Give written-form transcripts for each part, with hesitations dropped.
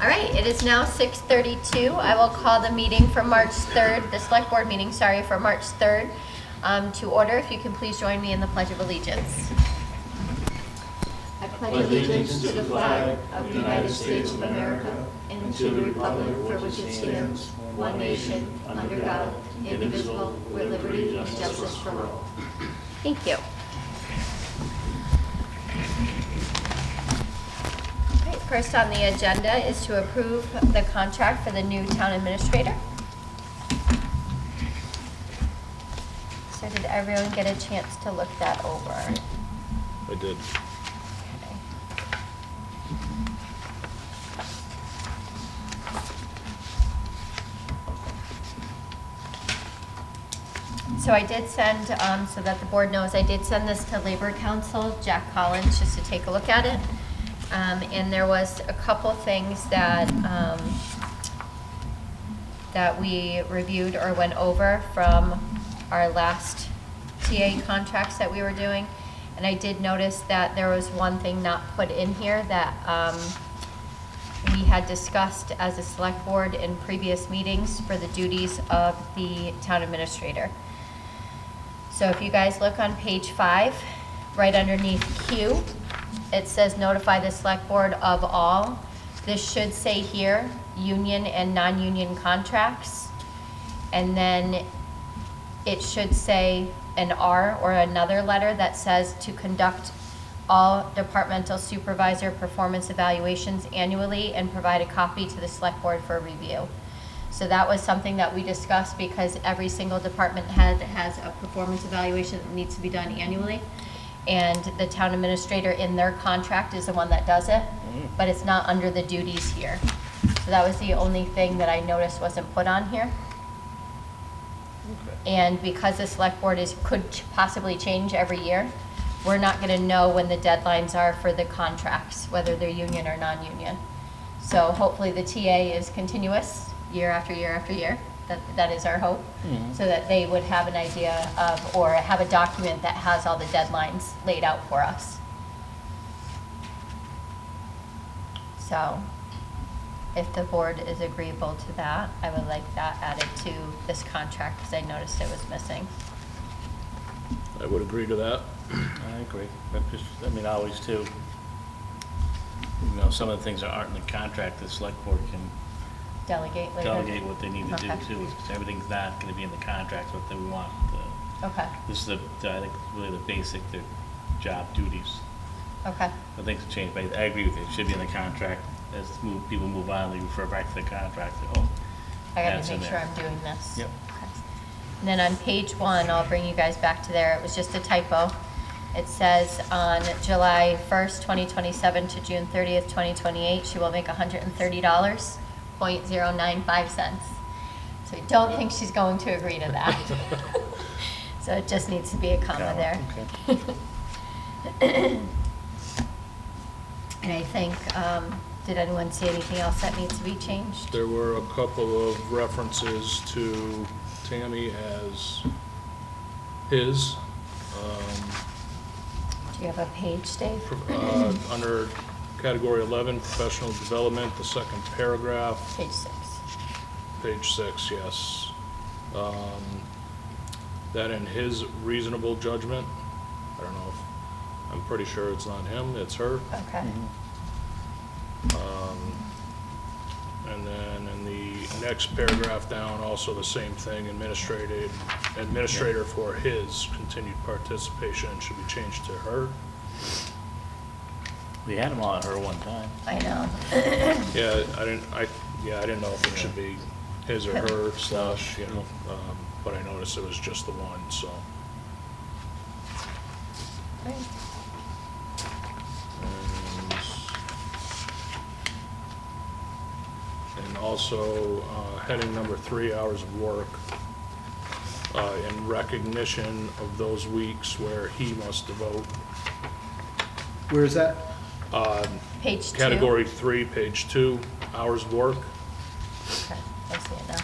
All right, it is now 6:32. I will call the meeting for March 3rd, the select board meeting, sorry, for March 3rd to order. If you can please join me in the Pledge of Allegiance. I pledge allegiance to the flag of the United States of America and to the republic for which it stands, one nation, under God, indivisible, with liberty and justice for all. Thank you. First on the agenda is to approve the contract for the new town administrator. So did everyone get a chance to look that over? I did. Okay. So I did send, so that the board knows, I did send this to Labor Council, Jack Collins, just to take a look at it. And there was a couple things that that we reviewed or went over from our last TA contracts that we were doing. And I did notice that there was one thing not put in here that we had discussed as a select board in previous meetings for the duties of the town administrator. So if you guys look on page 5, right underneath Q, it says notify the select board of all. This should say here, union and non-union contracts. And then it should say an R or another letter that says to conduct all departmental supervisor performance evaluations annually and provide a copy to the select board for review. So that was something that we discussed because every single department head has a performance evaluation that needs to be done annually. And the town administrator in their contract is the one that does it, but it's not under the duties here. So that was the only thing that I noticed wasn't put on here. Okay. And because the select board could possibly change every year, we're not gonna know when the deadlines are for the contracts, whether they're union or non-union. So hopefully the TA is continuous year after year after year. That is our hope, so that they would have an idea of, or have a document that has all the deadlines laid out for us. So, if the board is agreeable to that, I would like that added to this contract, because I noticed it was missing. I would agree to that. I agree. I mean, always too, you know, some of the things that aren't in the contract, the select board can Delegate later? delegate what they need to do Okay. too, because everything's not gonna be in the contract, what they want. Okay, This is I think, really the basic, the job duties. okay, But things have changed, but I agree with you, it should be in the contract. As people move on, they refer back to the contract, so, I That's gotta in make sure there. I'm doing this. Yep. Okay. And then on page 1, I'll bring you guys back to there, it was just a typo. It says on July 1st, 2027 to June 30th, 2028, she will make $130, 0.095 cents. So I don't think she's going to agree to that. So it just needs to be a comma there. Okay. And I think, did anyone see anything else that needs to be changed? There were a couple of references to Tammy as his, Do you have a page, Dave? under category 11, professional development, the second paragraph, Page 6. page 6, yes. That in his reasonable judgment, I don't know if, I'm pretty sure it's not him, it's her. Okay. And then in the next paragraph down, also the same thing, administrator for his continued participation should be changed to her. We had them all at her one time. I know. Yeah, I didn't know if it should be his or her slash, you know, but I noticed it was just the one, so. Right. And also, heading number 3, hours of work, in recognition of those weeks where he must devote. Where is that? Page 2. Category 3, page 2, hours of work. Okay, I see it now.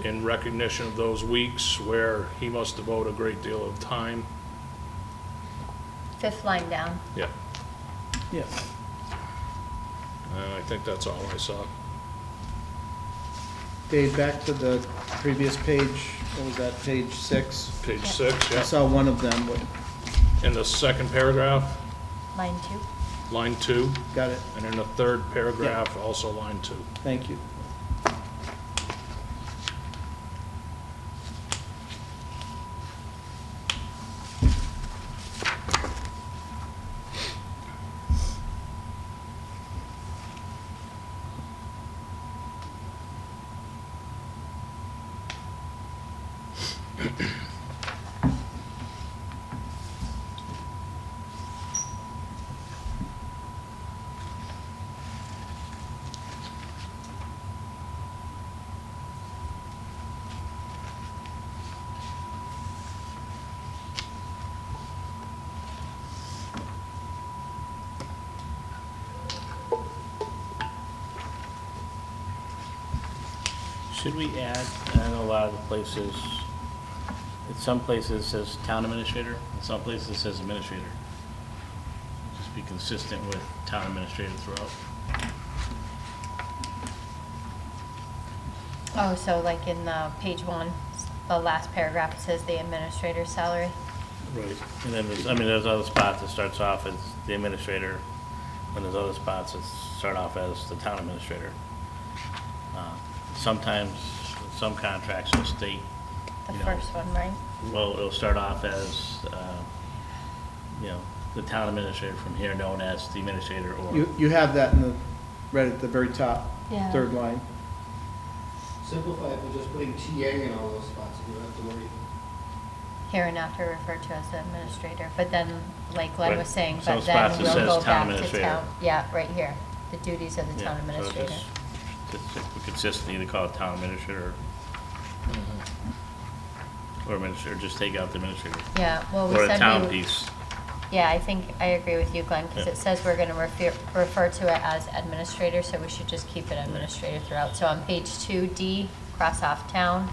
In recognition of those weeks where he must devote a great deal of time. 5th line down. Yeah. Yeah. I think that's all I saw. Dave, back to the previous page, what was that, page 6? Page Yeah. 6, I yeah. saw one of them, what, In the second paragraph, Line 2. line 2, got it, and in the third paragraph, also line 2. thank you. Should we add, I know a lot of the places, in some places it says town administrator, in some places it says administrator. Just be consistent with town administrator throughout. Oh, so like in page 1, the last paragraph, it says the administrator's salary. Right. And then there's, I mean, there's other spots that starts off as the administrator, and there's other spots that start off as the town administrator. Sometimes, some contracts will state, The you know, first one, right? well, it'll start off as, you know, the town administrator from here known as the administrator or. You have that in the, right at the very top, Yeah. third line. Simplify it by just putting TA in all those spots, and you don't have to worry. Hereinafter referred to as the administrator, but then, like Glenn Right. was saying, Some but spots then it we'll says go town back to administrator. town. Yeah, right here, the duties of the Yeah, town so administrator. just consistently either call it town administrator or administrator, just take out the administrator. Yeah, well, we Or the said town we, piece. yeah, I think, I agree with you, Glenn, because Yeah. it says we're gonna refer to it as administrator, so we should just keep it administrator throughout. So on page 2D, cross off town.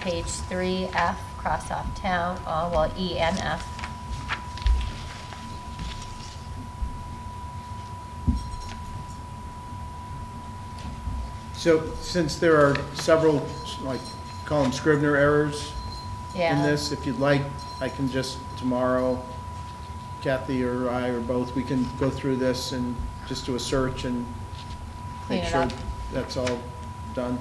Page 3F, cross off town, well, E and F. So since there are several, like, call them Scrivener errors Yeah. in this, if you'd like, I can just tomorrow, Kathy or I or both, we can go through this and just do a search and Clean make it sure up. that's all done.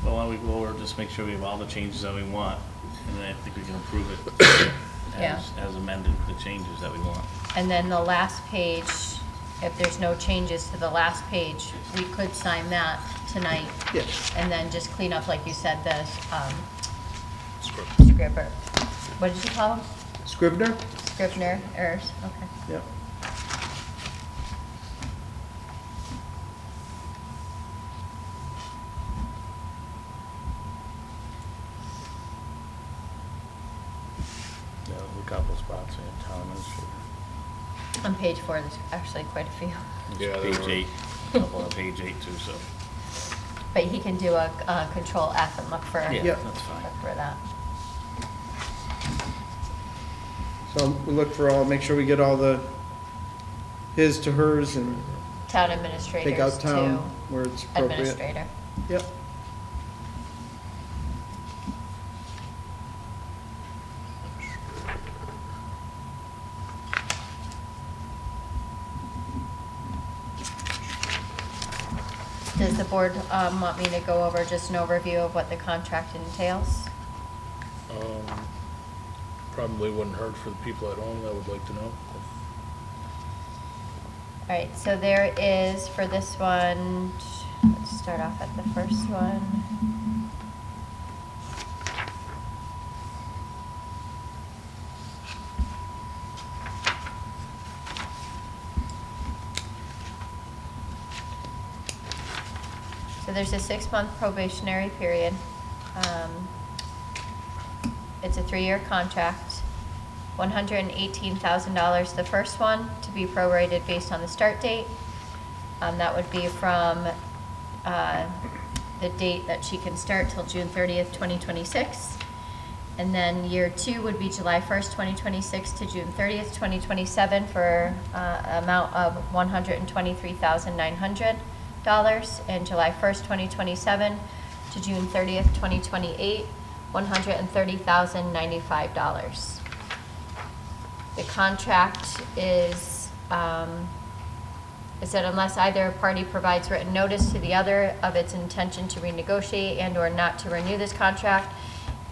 Well, why don't we go over, just make sure we have all the changes that we want, and then I think we can approve it Yeah. as amended, the changes that we want. And then the last page, if there's no changes to the last page, we could sign that tonight. Yeah. And then just clean up, like you said, the Script. scribber. What did you call them? Scrivener? Scrivener errors, okay. Yep. Yeah, there's a couple spots in town administrator. On page 4, there's actually quite a few. Yeah, there Page were. 8, a couple on page 8 too, so. But he can do a control F and look for, Yeah, Yeah. that's fine. look for that. So we look for all, make sure we get all the his to hers and Town take administrators out town to where it's appropriate. administrator. Yep. Does the board want me to go over just an overview of what the contract entails? Probably wouldn't hurt for the people at home that would like to know. All right, so there is, for this one, let's start off at the first one. So there's a 6-month probationary period. It's a 3-year contract. $118,000 the first one, to be prorated based on the start date. That would be from the date that she can start till June 30th, 2026. And then year 2 would be July 1st, 2026 to June 30th, 2027 for amount of $123,900. And July 1st, 2027 to June 30th, 2028, $130,095. The contract is that unless either party provides written notice to the other of its intention to renegotiate and/or not to renew this contract,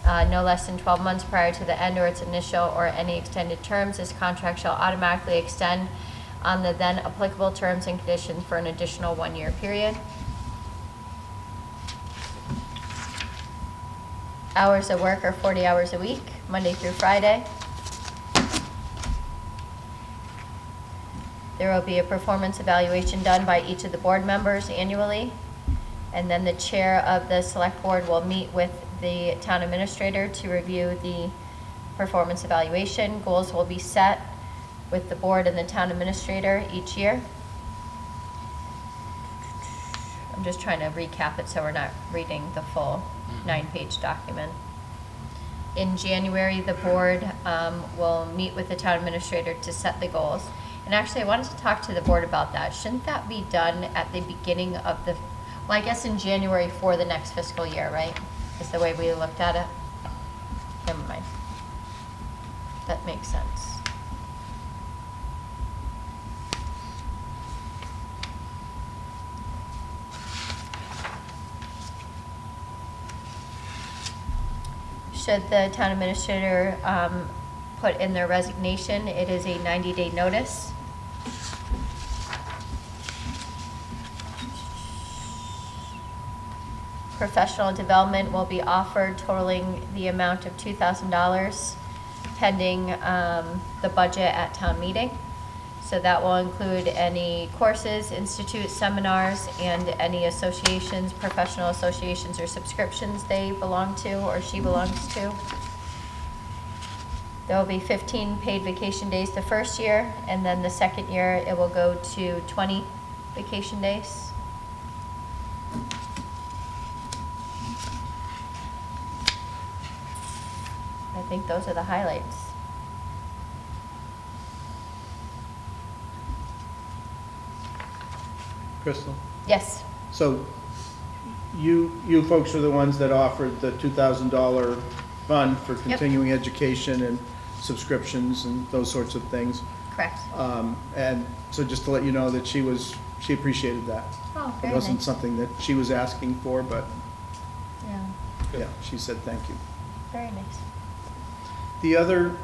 no less than 12 months prior to the end or its initial or any extended terms, this contract shall automatically extend on the then applicable terms and conditions for an additional 1-year period. Hours of work are 40 hours a week, Monday through Friday. There will be a performance evaluation done by each of the board members annually. And then the chair of the select board will meet with the town administrator to review the performance evaluation. Goals will be set with the board and the town administrator each year. I'm just trying to recap it so we're not reading the full 9-page document. In January, the board will meet with the town administrator to set the goals. And actually, I wanted to talk to the board about that. Shouldn't that be done at the beginning of the, well, I guess in January for the next fiscal year, right? Is the way we looked at it? Never mind. That makes sense. Should the town administrator put in their resignation, it is a 90-day notice. Professional development will be offered totaling the amount of $2,000 pending the budget at town meeting. So that will include any courses, institutes, seminars, and any associations, professional associations or subscriptions they belong to or she belongs to. There will be 15 paid vacation days the first year, and then the second year it will go to 20 vacation days. I think those are the highlights. Crystal? Yes, So you folks are the ones that offered the $2,000 fund for continuing education and subscriptions and those sorts of things. correct. And so just to let you know that she appreciated that. Oh, It very wasn't nice. something that she was asking for, but Yeah, yeah, she said thank you. very nice. The other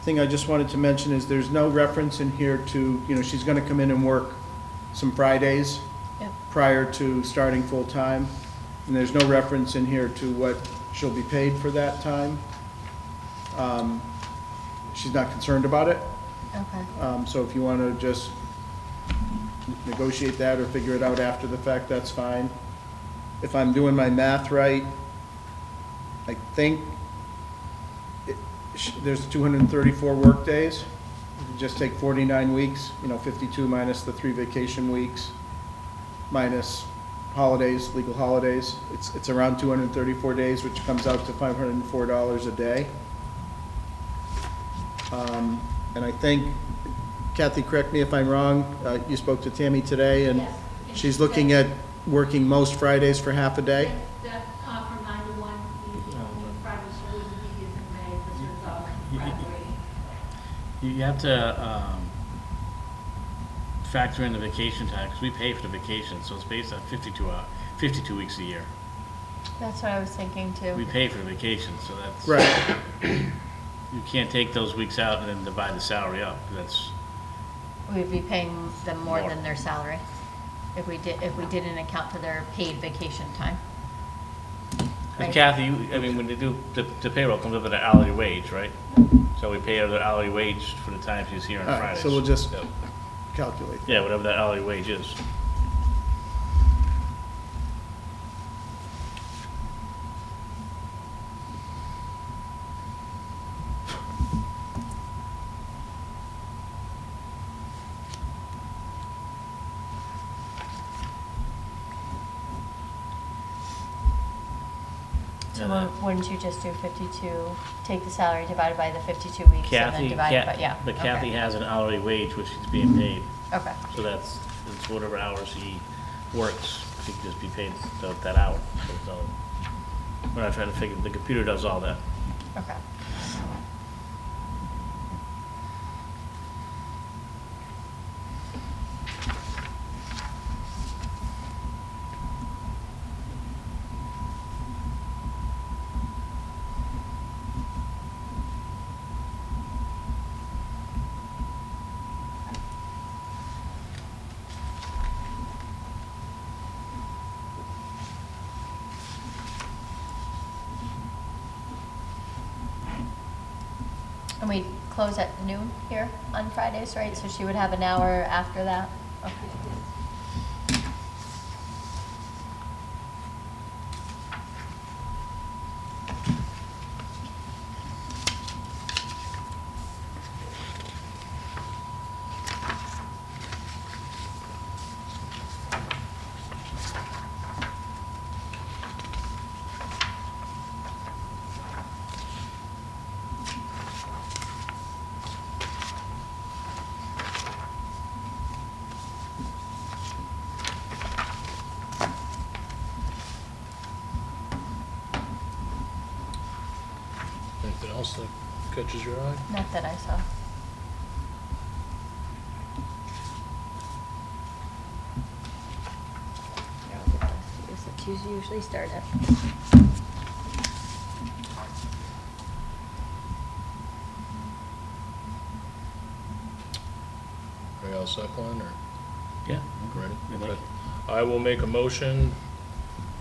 thing I just wanted to mention is there's no reference in here to, she's gonna come in and work some Fridays Yep. prior to starting full-time. And there's no reference in here to what she'll be paid for that time. She's not concerned about it. Okay. So if you want to just negotiate that or figure it out after the fact, that's fine. If I'm doing my math right, I think there's 234 work days. You just take 49 weeks, 52 minus the 3 vacation weeks, minus holidays, legal holidays. It's around 234 days, which comes out to $504 a day. And I think, Kathy, correct me if I'm wrong, you spoke to Tammy today, and Yes. she's looking at working most Fridays for half a day? That, from 9 to 1, the only Friday school would be is in May, because it's graduating. You have to factor in the vacation time, because we pay for the vacation, so it's based on 52 weeks a year. That's what I was thinking We too. pay for the vacation, so that's. Right. You can't take those weeks out and then divide the salary up, that's, We'd be paying them more More. than their salary if we didn't account for their paid vacation time. and Right. Kathy, when they do, the payroll comes up with an hourly wage, right? So we pay her the hourly wage for the time she's here on All right, Fridays. so we'll just Yep. calculate. Yeah, whatever that hourly wage is. to that. Wouldn't you just do 52, take the salary divided by the 52 weeks and then Kathy, divide it by, yeah. but okay. Kathy has an hourly wage which she's being paid, Okay, so it's whatever hours he works, she can just be paid that hour. So we're not trying to figure, the computer does all that. okay. And we close at noon here on Fridays, right? So she would have an hour after that? Okay. Anything else that catches your eye? Not that I saw. That's usually start at. Are you all set, Glenn, or Yeah. ready? We'd like- Okay. I will make a motion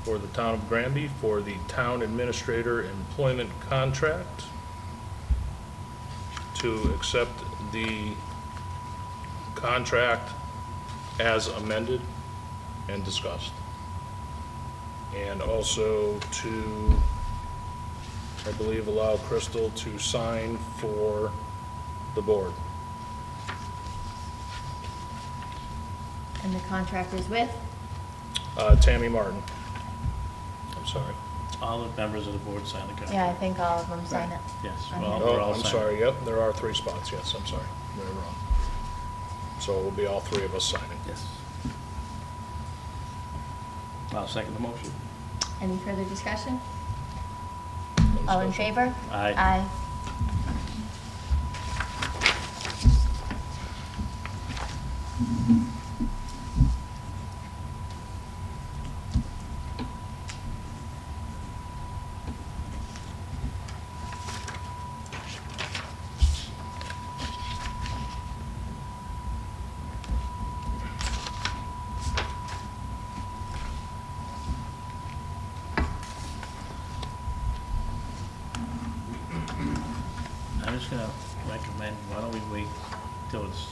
for the town of Granby for the town administrator employment contract to accept the contract as amended and discussed. And also to, I believe, allow Crystal to sign for the board. And the contract is with? Tammy Martin. I'm sorry. All the members of the board sign the contract. Yeah, I think all of them sign it. Yes, Okay. well, we're Oh, all I'm signed. sorry, yep, there are 3 spots, yes, I'm sorry, very wrong. So it will be all 3 of us signing. Yes. I'll second the motion. Any further discussion? No All in discussion. favor? Aye. Aye. I'm just gonna recommend, why don't we wait till it's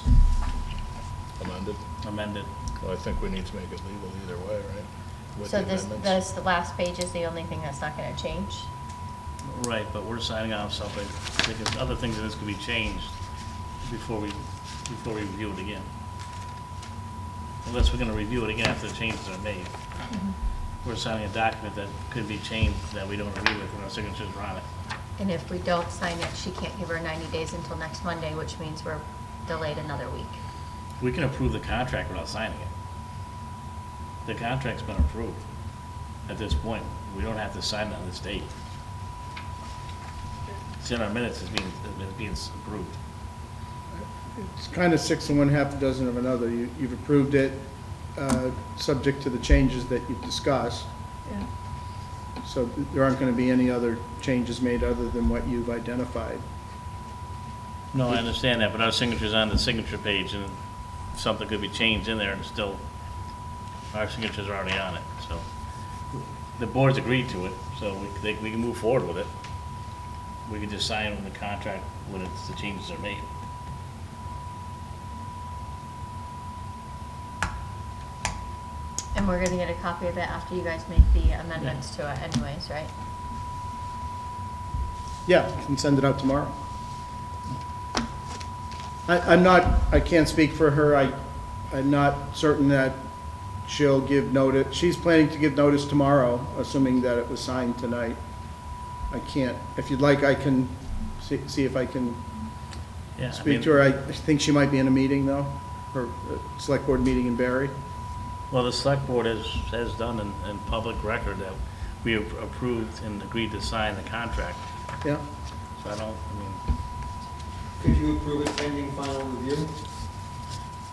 Amended. amended? Well, I think we need to make it legal either way, right? With So the this, amendments. the last page is the only thing that's not gonna change? Right, but we're signing off something, because other things in this could be changed before we review it again. Unless we're gonna review it again after the changes are made. We're signing a document that could be changed that we don't agree with, and our signatures are on it. And if we don't sign it, she can't give her 90 days until next Monday, which means we're delayed another week. We can approve the contract without signing it. The contract's been approved at this point. We don't have to sign it on this date. It's in our minutes, it's being approved. It's kind of 6 of one, half a dozen of another. You've approved it, subject to the changes that you've discussed. Yeah. So there aren't going to be any other changes made other than what you've identified. No, I understand that, but our signature's on the signature page, and something could be changed in there, and still, our signatures are already on it, so. The board's agreed to it, so we can move forward with it. We can just sign when the contract, when the changes are made. And we're gonna get a copy of it after you guys make the amendments to it anyways, right? Yeah, you can send it out tomorrow. I can't speak for her. I'm not certain that she'll give notice. She's planning to give notice tomorrow, assuming that it was signed tonight. I can't, if you'd like, I can see if I can Yeah, I speak mean, to her. I think she might be in a meeting, though, her select board meeting in Barry. well, the select board has done in public record that we have approved and agreed to sign the contract. Yeah, So I mean, Could you approve it pending final review?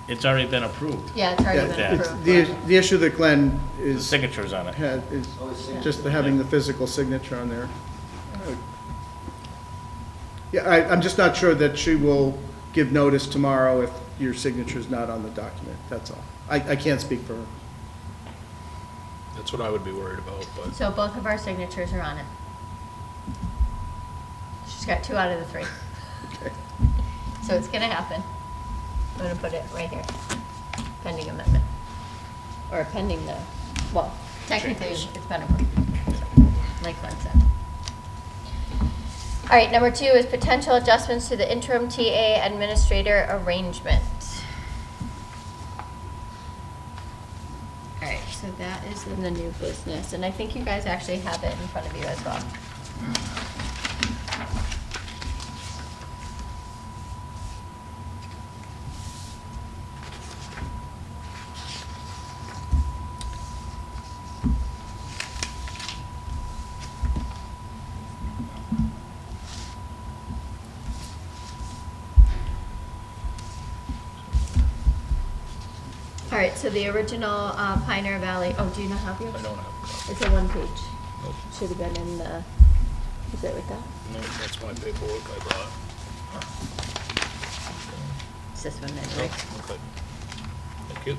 it's already been approved. Yeah, it's already yeah, been it's- approved. the issue that Glenn The is, signatures on it. is Oh, it's signature. just having the physical signature on there. Yeah, I'm just not sure that she will give notice tomorrow if your signature's not on the document, that's all. I can't speak for her. That's what I would be worried about, but So both of our signatures are on it. She's got 2 out of the 3. Okay. So it's gonna happen. I'm gonna put it right here, pending amendment. Or pending the, well, technically, Changes. it's been approved, like Glenn said. All right, number 2 is potential adjustments to the interim TA administrator arrangement. All right, so that is in the new business, and I think you guys actually have it in front of you as well. All right, so the original Pioneer Valley, oh, do you not have yours? I don't have a copy. It's a 1-page. Nope. Should have been in the, is it with that? No, that's my paperwork I brought. It's this one Oh, anyway. okay. Thank you.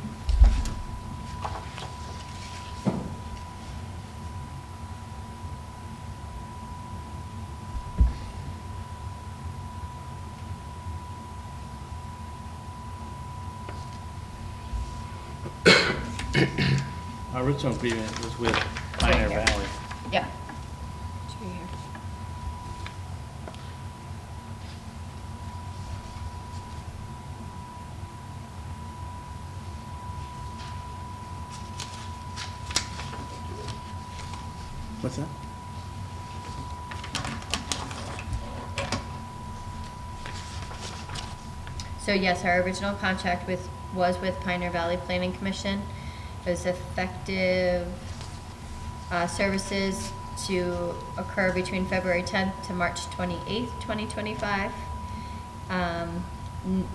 Our original agreement was with right Pioneer here. Valley. Yeah. It's right here. What's that? So yes, our original contract was with Pioneer Valley Planning Commission. It was effective, services to occur between February 10th to March 28th, 2025.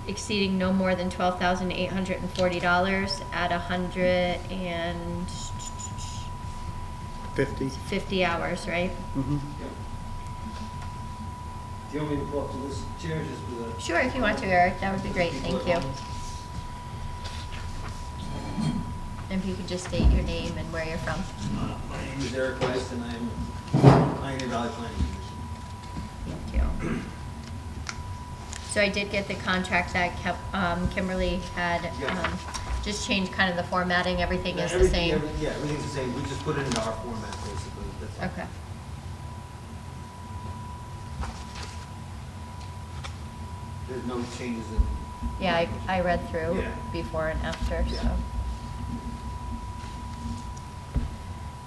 Exceeding no more than $12,840 at 150 50? hours, right? Mm-hmm. Do you want me to pull up to this chair just for the? Sure, if you want to, Eric, that would be great, people thank at you. home? And if you could just state your name and where you're from. My name is Eric West and I'm Pioneer Valley Planning Commission. Thank you. So I did get the contract that Kimberly had, Yeah. just changed kind of the formatting, everything is the Everything- same. Yeah, everything's the same, we just put it into our format basically, that's all. Okay. There's no changes in. Yeah, I read through Yeah. before and after, Yeah. so.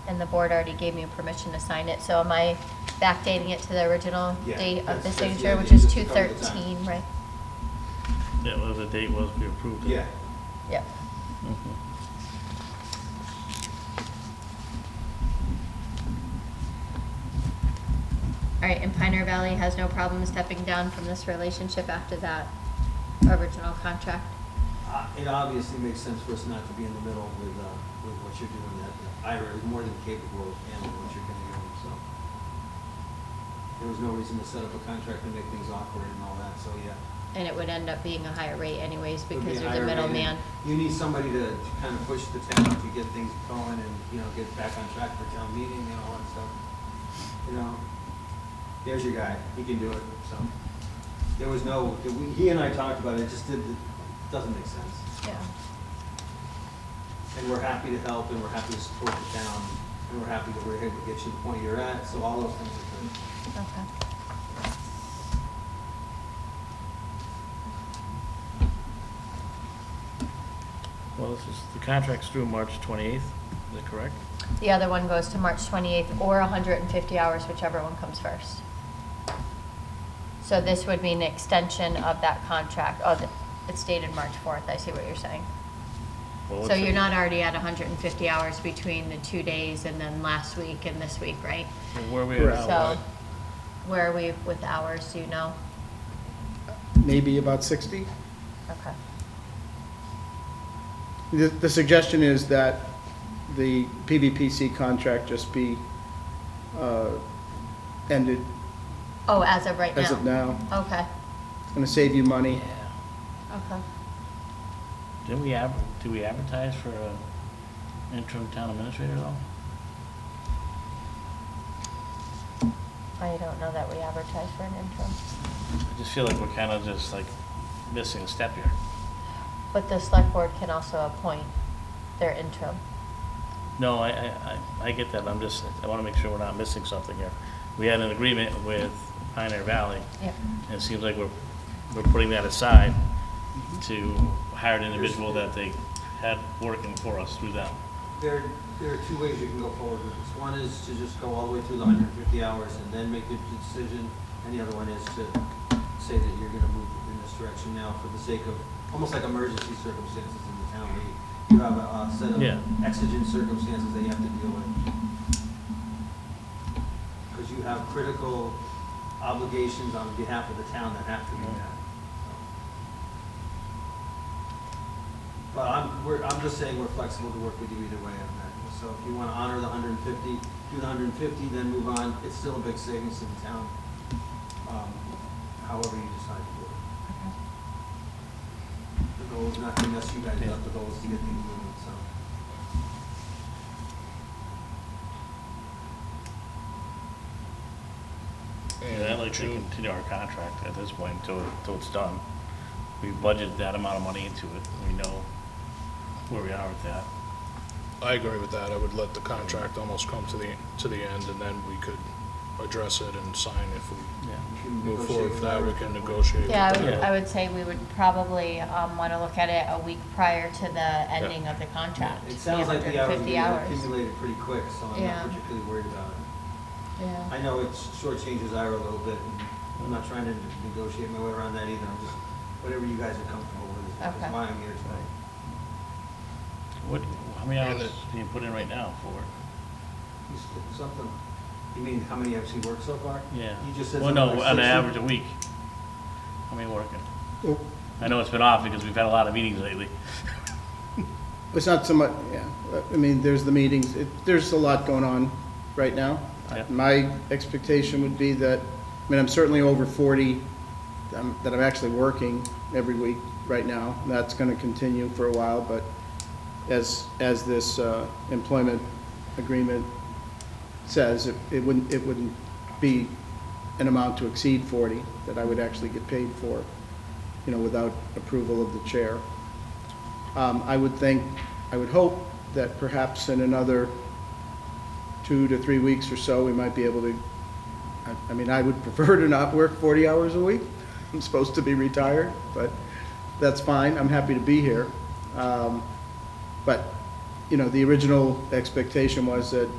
And the board already gave me permission to sign it, so am I backdating it to the original Yeah, date of the that's- signature, yeah, which is just to cover the time. 2/13, right? Yeah, well, the date was we approved it. Yeah, Yep. Mhm. All right, and Pioneer Valley has no problem stepping down from this relationship after that original contract? it obviously makes sense for us not to be in the middle with what you're doing, that Ira is more than capable of handling what you're gonna do, so. There was no reason to set up a contract and make things awkward and all that, so yeah. And it would end up being a higher rate anyways It would be because a there's a higher rate, middleman. and You need somebody to kind of push the town to get things going and, get back on track for town meeting and all that stuff. There's your guy, he can do it, so. There was no, he and I talked about it, it just doesn't make sense. Yeah. And we're happy to help, and we're happy to support the town, and we're happy that we're able to get you to the point you're at, so all those things are good. Okay. Well, the contract's through March 28th. Is that correct? The other one goes to March 28th or 150 hours, whichever one comes first. So this would mean an extension of that contract. Oh, it's dated March 4th. I see what you're saying. Well, So what's you're it- not already at 150 hours between the 2 days and then last week and this week, right? Well, where are we Correct. at now? So where are we with hours, do you know? Maybe about 60. Okay. The suggestion is that the PVPC contract just be ended Oh, as of right now? as of now. Okay, It's going to save you money. Yeah. okay. Didn't we do we advertise for an interim town administrator though? I don't know that we advertised for an interim. I just feel like we're kind of just like missing a step here. But the select board can also appoint their interim. No, I get that, I'm just, I want to make sure we're not missing something here. We had an agreement with Pioneer Valley, Yep. and it seems like we're putting that aside to hire an individual that they had working for us through them. There are two ways you can go forward with this. One is to just go all the way through the 150 hours and then make a decision, and the other one is to say that you're gonna move in this direction now for the sake of, almost like emergency circumstances in the town, where you have a set of Yeah. exigent circumstances that you have to deal with. Because you have critical obligations on behalf of the town that have to be met. But I'm just saying we're flexible to work with you either way on that. So if you want to honor the 150, do the 150, then move on. It's still a big savings to the town, however you decide to do it. The goal is not to mess you guys up, the goal is to get things moving, so. And I'd like to June. continue our contract at this point until it's done. We budgeted that amount of money into it, we know where we are with that. I agree with that. I would let the contract almost come to the end, and then we could address it and sign if we Yeah. you can move negotiate forward with with that. We Ira can at that point. negotiate. Yeah, with that. I would say we would probably want to look at it a week prior to the ending of the contract. It sounds like the hours are 150 getting hours. accumulated pretty quick, so I'm Yeah. not particularly worried about it. Yeah. I know it shortchanges Ira a little bit, and I'm not trying to negotiate my way around that either. I'm just, whatever you guys are comfortable with is Okay. why I'm here tonight. What, how many And hours do you put in right now for it? You said something, you mean how many have you worked so far? Yeah. You just said Well, something no, like on an 60? average a week. How many working? Well, I know it's been off because we've had a lot of meetings lately. It's not so much, yeah, I mean, there's the meetings, there's a lot going on right now. Yeah. My expectation would be that, I mean, I'm certainly over 40 that I'm actually working every week right now. That's going to continue for a while, but as this employment agreement says, it wouldn't be an amount to exceed 40 that I would actually get paid for, you know, without approval of the chair. I would hope that perhaps in another 2 to 3 weeks or so, we might be able to, I mean, I would prefer to not work 40 hours a week. I'm supposed to be retired, but that's fine. I'm happy to be here. But, you know, the original expectation was that,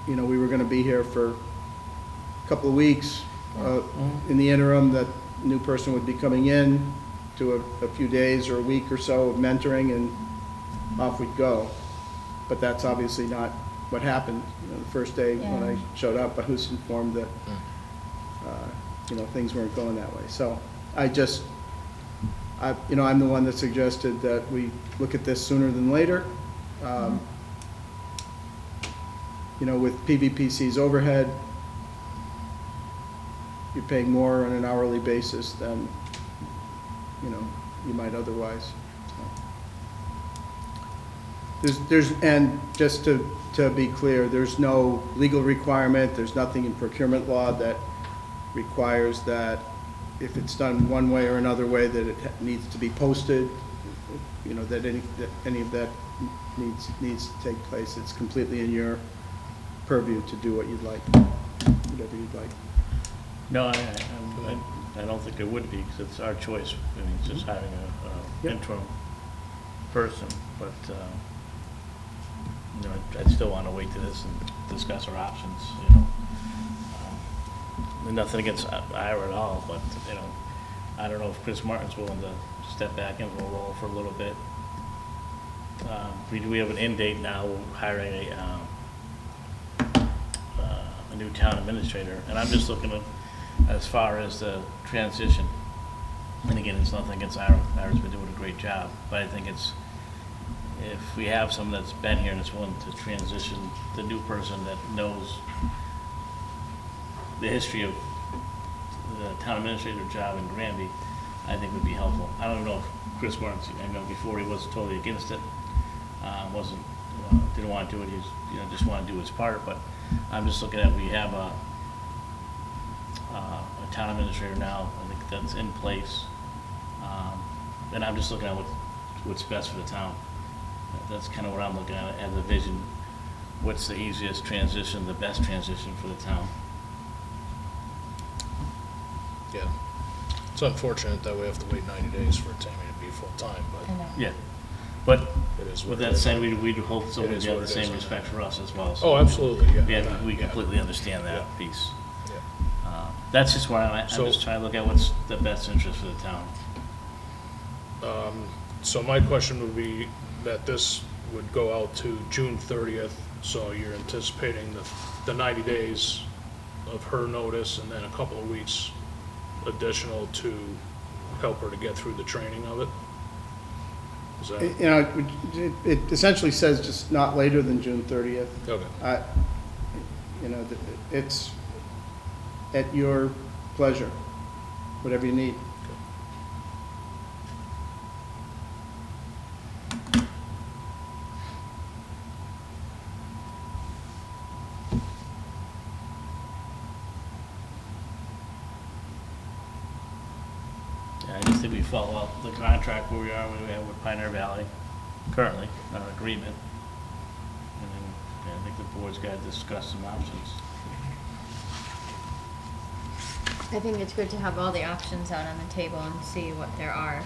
you know, we were going to be here for a couple of weeks. In the interim, that new person would be coming in to a few days or a week or so of mentoring, and off we'd go. But that's obviously not what happened. You know, the first day when Yeah. I showed up, I was informed that, you know, things weren't going that way. So you know, I'm the one that suggested that we look at this sooner than later. You know, with PVPC's overhead, you're paying more on an hourly basis than, you know, you might otherwise. And just to be clear, there's no legal requirement, there's nothing in procurement law that requires that if it's done one way or another way, that it needs to be posted, you know, that any of that needs to take place. It's completely in your purview to do what you'd like, whatever you'd like. No, I don't think it would be, because it's our choice. I mean, it's just having a Yep. interim person, but, you know, I'd still want to wait to this and discuss our options, you know. And nothing against Ira at all, but, you know, I don't know if Chris Martin's willing to step back into a role for a little bit. We have an end date now, we're hiring a new town administrator, and I'm just looking at as far as the transition. And again, it's nothing against Ira. Ira's been doing a great job, but I think it's, if we have someone that's been here and is willing to transition, the new person that knows the history of the town administrator job in Granby, I think would be helpful. I don't know if Chris Martin, I know before he was totally against it, wasn't, didn't want to do it, he's, you know, just want to do his part, but I'm just looking at, we have a town administrator now, I think that's in place, and I'm just looking at what's best for the town. That's kind of what I'm looking at as a vision. What's the easiest transition, the best transition for the town? Yeah. It's unfortunate that we have to wait 90 days for Tammy to be full-time, I but know. Yeah, but it is what with it that is. said, we'd hope someone is would have what the it is. same respect for us as well. So Oh, absolutely, yeah. yeah, we Yeah. completely understand that Yeah. piece. Yeah. That's just where I'm at. I'm So- just trying to look at what's the best interest for the town. So my question would be that this would go out to June 30th, so you're anticipating the 90 days of her notice and then a couple of weeks additional to help her to get through the training of it? Is that, You know, it essentially says just not later than June 30th. okay, You know, it's at your pleasure, whatever you need. Yeah, I just think we follow up the contract where we are, where we have with Pioneer Valley currently, an agreement. And then, yeah, I think the board's got to discuss some options. I think it's good to have all the options out on the table and see what there are.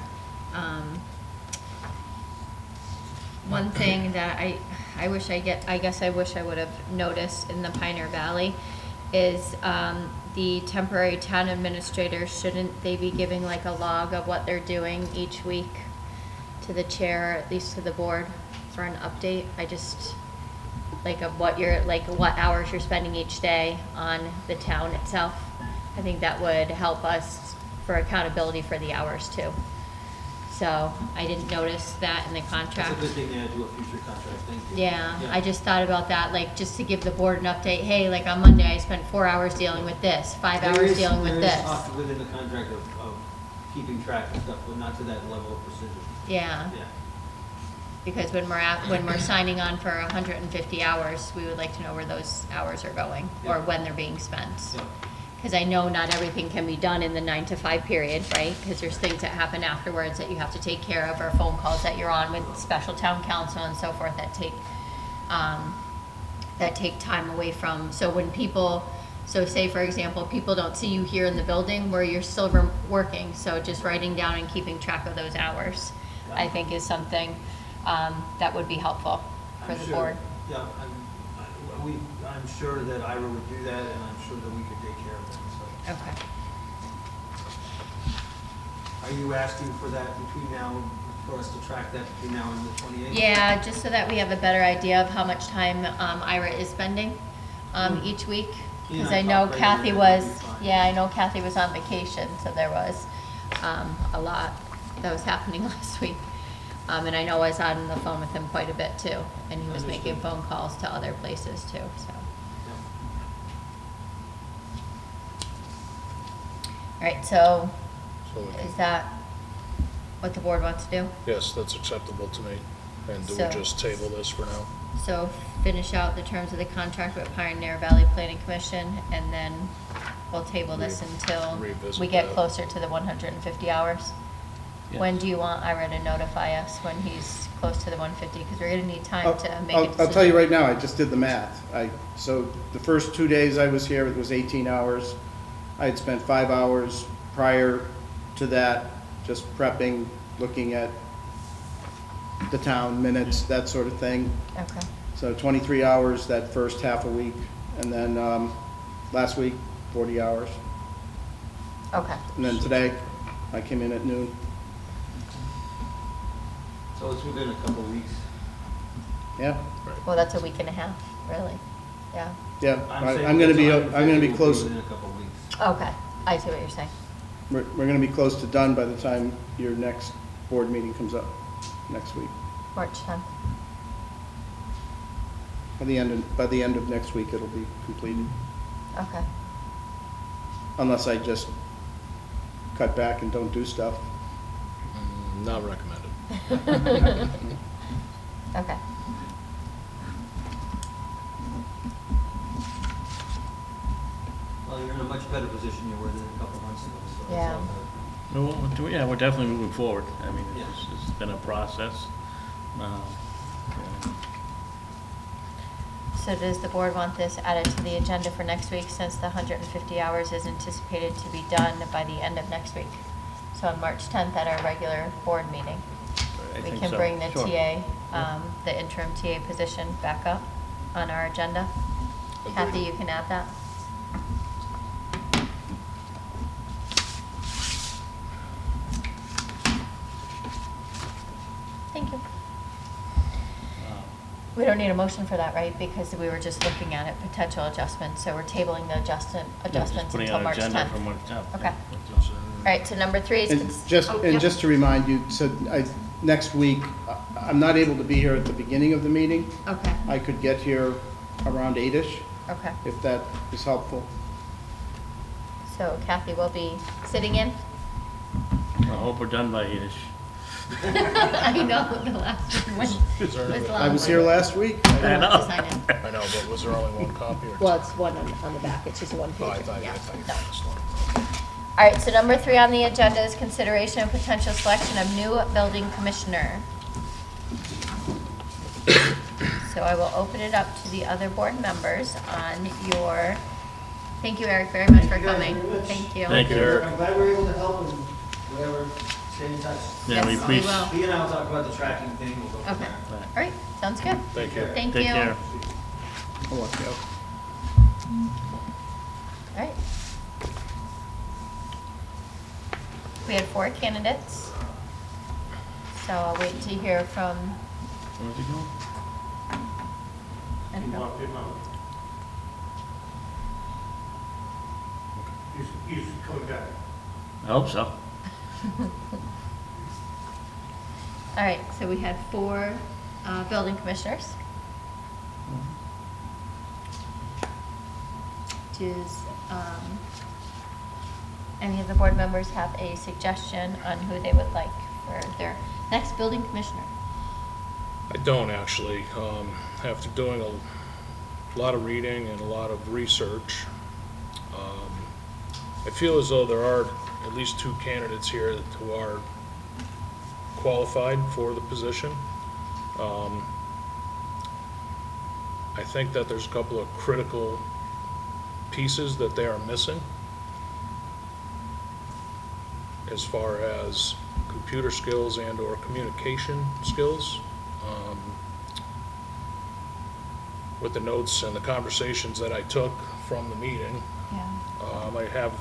One thing that I guess I wish I would have noticed in the Pioneer Valley is, the temporary town administrator, shouldn't they be giving like a log of what they're doing each week to the chair, or at least to the board, for an update? I just, like, of what what hours you're spending each day on the town itself. I think that would help us for accountability for the hours too. So I didn't notice that in the contract. That's a good thing to add to a future contract, thank you. Yeah, I just thought about that, like, just to give the board an update, hey, like, on Monday, I spent 4 hours dealing with this, 5 hours dealing with There this. is talk within the contract of keeping track of stuff, but not to that level of precision. Yeah, Yeah. because when we're signing on for 150 hours, we would like to know where those hours are going, or Yeah. when they're being spent. Yeah. Because I know not everything can be done in the 9 to 5 period, right? Because there's things that happen afterwards that you have to take care of, or phone calls that you're on with special town council and so forth that take time away from. So when people, so say for example, people don't see you here in the building where you're still working, so just writing down and keeping track of those hours, I think is something that would be helpful for I'm the sure- board. Yeah, I'm sure that Ira would do that, and I'm sure that we could take care of that, so. Okay. Are you asking for that between now, for us to track that between now and the 28th? Yeah, just so that we have a better idea of how much time Ira is spending each week. He and Because I I know talked Kathy regularly, was, that'd be fine. yeah, I know Kathy was on vacation, so there was a lot that was happening last week. And I know I was on the phone with him quite a bit too, and he was making Understood. phone calls to other places too, so. Yeah. All right, so so, we- is that what the board wants to do? yes, that's acceptable to me. And do we So- just table this for now? So finish out the terms of the contract with Pioneer Valley Planning Commission, and then we'll table this until Revisit we get that. closer to the 150 hours. Yeah. When do you want Ira to notify us when he's close to the 150? Because we're gonna need time to make a decision. I'll tell you right now, I just did the math. So the first 2 days I was here, it was 18 hours. I had spent 5 hours prior to that, just prepping, looking at the town minutes, that sort of thing. Okay, So 23 hours that first half a week, and then last week, 40 hours. Okay. And then today, I came in at noon. So it's within a couple of weeks. Yeah, Well, that's a week and a half, really. Yeah. yeah. saying I'm gonna be, it's I'm gonna be 150 close, Within a couple of weeks. Okay, I see what you're saying. we're gonna be close to done by the time your next board meeting comes up next week. March 10th. By the end of next week, it'll be completed, Okay. unless I just cut back and don't do stuff. Not recommended. Okay. Well, you're in a much better position you were than a couple of months ago, so. it's Yeah. all good. No, yeah, we're definitely moving forward. I mean, Yeah. it's been a process. Yeah. So does the board want this added to the agenda for next week, since the 150 hours is anticipated to be done by the end of next week? So on March 10th at our regular board meeting, I we think can so. bring the Sure. TA, the interim TA position back up on our agenda. Agreed. Kathy, you can add that. Thank you. We don't need a motion for that, right? Because we were just looking at it, potential adjustments, so we're tabling the adjustments Putting until on March agenda 10th. from March 10th. Okay. All right, so number 3 is. And just to remind you, so next week, I'm not able to be here at the beginning of the meeting. Okay, I could get here around 8-ish, okay. if that is helpful. So Kathy will be sitting in? I hope we're done by 8-ish. I know, the last one was long. I was here last week. I know. Sign in. I know, but was there only one copy or two? Well, it's one on the back, it's just one Oh, I page. thought you Yeah, had no. this one. All right, so number 3 on the agenda is consideration and potential selection of new building commissioner. So I will open it up to the other board members on your, thank you, Eric, very much for Thank you guys coming. very much. Thank you. Thank you, Eric. I'm glad we were able to help and whatever, stay in touch. Yeah, we Yes, we appreciate. will. He and I will talk about the tracking thing, we'll go from Okay, there. all right, sounds good. Thank you. Thank you. Take care. I'll walk you out. All right. We had 4 candidates, so I'll wait to hear from, Where's he going? I don't know. He's coming back. I hope so. All right, so we had 4 building commissioners. Does any of the board members have a suggestion on who they would like for their next building commissioner? I don't actually. After doing a lot of reading and a lot of research, I feel as though there are at least 2 candidates here who are qualified for the position. I think that there's a couple of critical pieces that they are missing as far as computer skills and or communication skills. With the notes and the conversations that I took from the meeting, Yeah. I have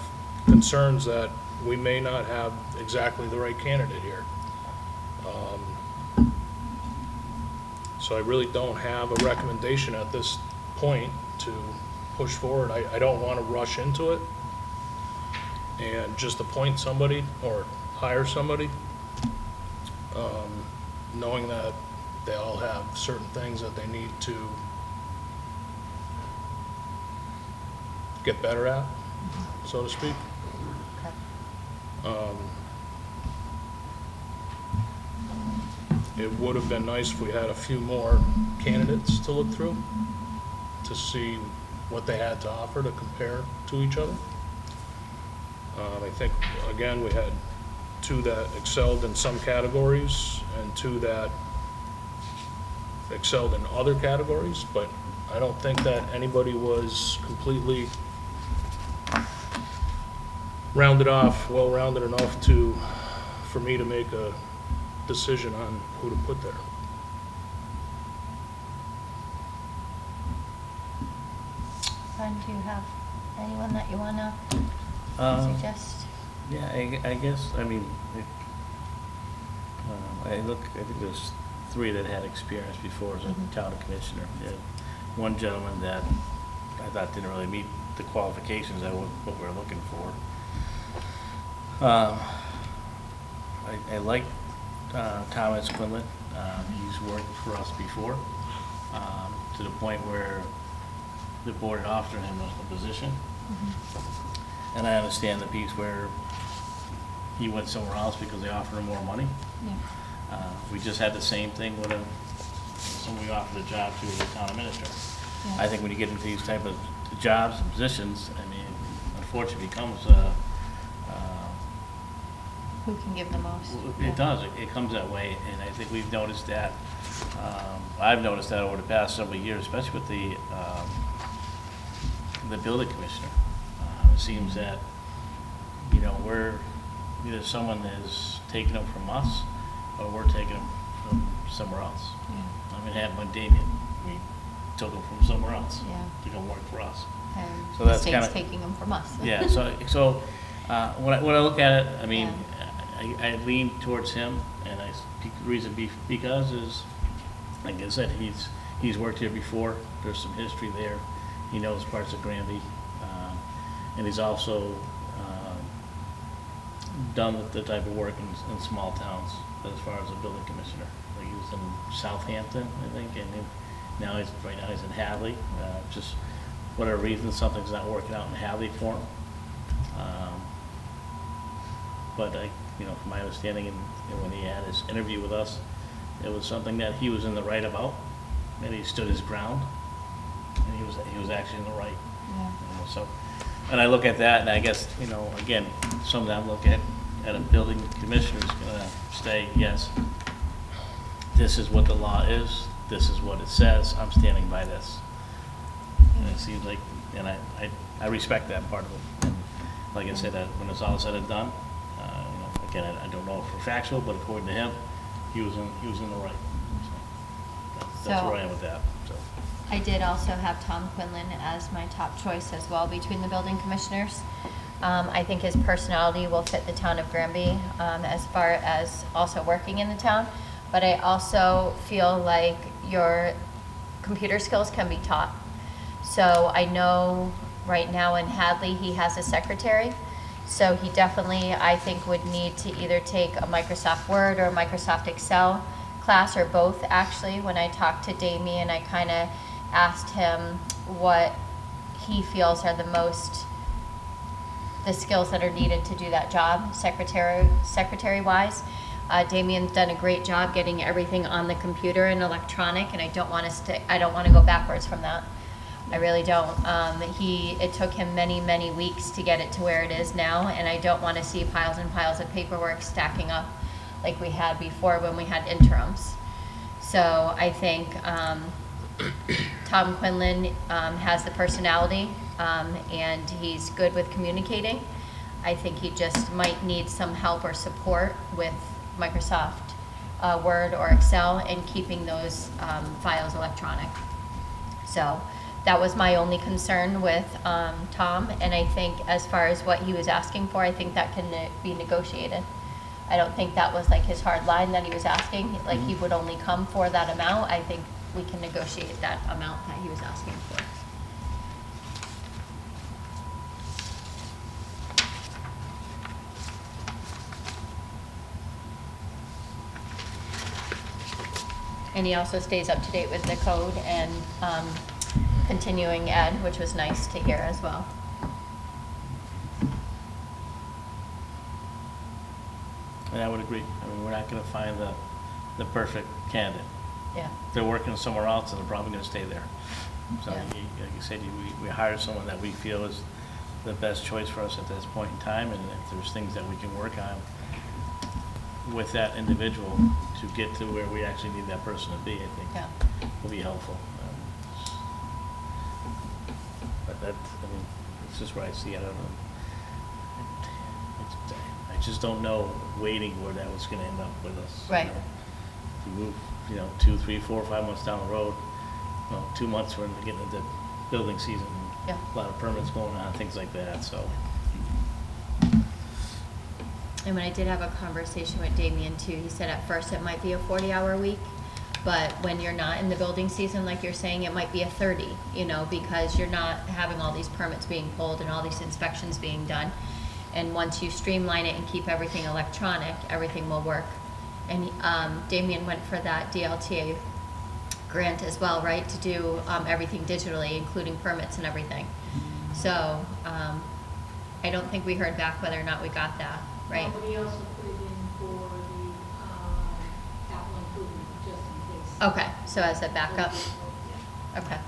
concerns that we may not have exactly the right candidate here. So I really don't have a recommendation at this point to push forward. I don't want to rush into it and just appoint somebody or hire somebody, knowing that they all have certain things that they need to get better at, so to speak. Okay. It would have been nice if we had a few more candidates to look through to see what they had to offer to compare to each other. I think, again, we had 2 that excelled in some categories and 2 that excelled in other categories, but I don't think that anybody was completely rounded off, well-rounded enough for me to make a decision on who to put there. fun. Do you have anyone that you wanna suggest? Yeah, I guess, I mean, I think there's 3 that had experience before as a Mhm. town commissioner. Yeah. One gentleman that I thought didn't really meet the qualifications that what we're looking for. I like Thomas Quinlan. He's worked for us before, to the point where the board had offered him a position. Mhm. And I understand the piece where he went somewhere else because they offered him more money. Yeah. We just had the same thing with someone we offered a job to as a town administrator. Yeah. I think when you get into these type of jobs and positions, I mean, unfortunately becomes, Who can give the most? Yeah. it does, it comes that way, and I think we've noticed that, I've noticed that over the past several years, especially with the building commissioner. It seems that, you know, either someone is taking them from us, or we're taking them from somewhere else. Yeah. I mean, it happened with Damien, we took him from somewhere else Yeah. to come work for us. And So the that's state's kinda- taking them from us. Yeah, so when I look at it, I mean, I lean towards him, and because is, like I said, he's worked here before, there's some history there, he knows parts of Granby, and he's also done the type of work in small towns as far as a building commissioner. Like he was in Southampton, I think, and right now he's in Hadley. Just whatever reason, something's not working out in Hadley for him. But from my understanding, and when he had his interview with us, it was something that he was in the right about, and he stood his ground, and he was actually in the right. Yeah. So, and I look at that, and I guess, again, sometimes I look at a building commissioner's gonna say, yes, this is what the law is, this is what it says, I'm standing by this. And it seems like, and I respect that part of it. And like I said, when it's all said and done, again, I don't know for factual, but according to him, he was in the right. So that's where I am with that, so. I did also have Tom Quinlan as my top choice as well between the building commissioners. I think his personality will fit the town of Granby as far as also working in the town. But I also feel like your computer skills can be taught. So I know right now in Hadley, he has a secretary. So he definitely, I think, would need to either take a Microsoft Word or a Microsoft Excel class, or both actually. When I talked to Damien, I kind of asked him what he feels are the skills that are needed to do that job, secretary-wise. Damien's done a great job getting everything on the computer and electronic, and I don't want to go backwards from that. I really don't. It took him many, many weeks to get it to where it is now, and I don't want to see piles and piles of paperwork stacking up like we had before when we had interims. So I think Tom Quinlan has the personality, and he's good with communicating. I think he just might need some help or support with Microsoft Word or Excel and keeping those files electronic. So that was my only concern with Tom, and I think as far as what he was asking for, I think that can be negotiated. I don't think that was like his hard line that he was asking, like he would only come for that amount. I think we can negotiate that amount that he was asking for. And he also stays up to date with the code and continuing ed, which was nice to hear as well. And I would agree. I mean, we're not gonna find the perfect candidate. Yeah. If they're working somewhere else, and they're probably gonna stay there. So, Yeah. like you said, we hire someone that we feel is the best choice for us at this point in time, and if there's things that we can work on with that individual to get to where we actually need that person to be, I think Yeah. will be helpful. But it's just where I see it. I don't know. I just don't know waiting where that was gonna end up with us. Right. If we move, 2, 3, 4, 5 months down the road, 2 months we're getting into building season, Yeah. a lot of permits going on, things like that, so. And when I did have a conversation with Damien too, he said at first it might be a 40-hour week, but when you're not in the building season, like you're saying, it might be a 30, you know, because you're not having all these permits being pulled and all these inspections being done. And once you streamline it and keep everything electronic, everything will work. And Damien went for that DLTA grant as well, right, to do everything digitally, including permits and everything. So I don't think we heard back whether or not we got that, right? But he also put it in for the capital improvement, just in case. Okay, so as a backup, Yeah. okay.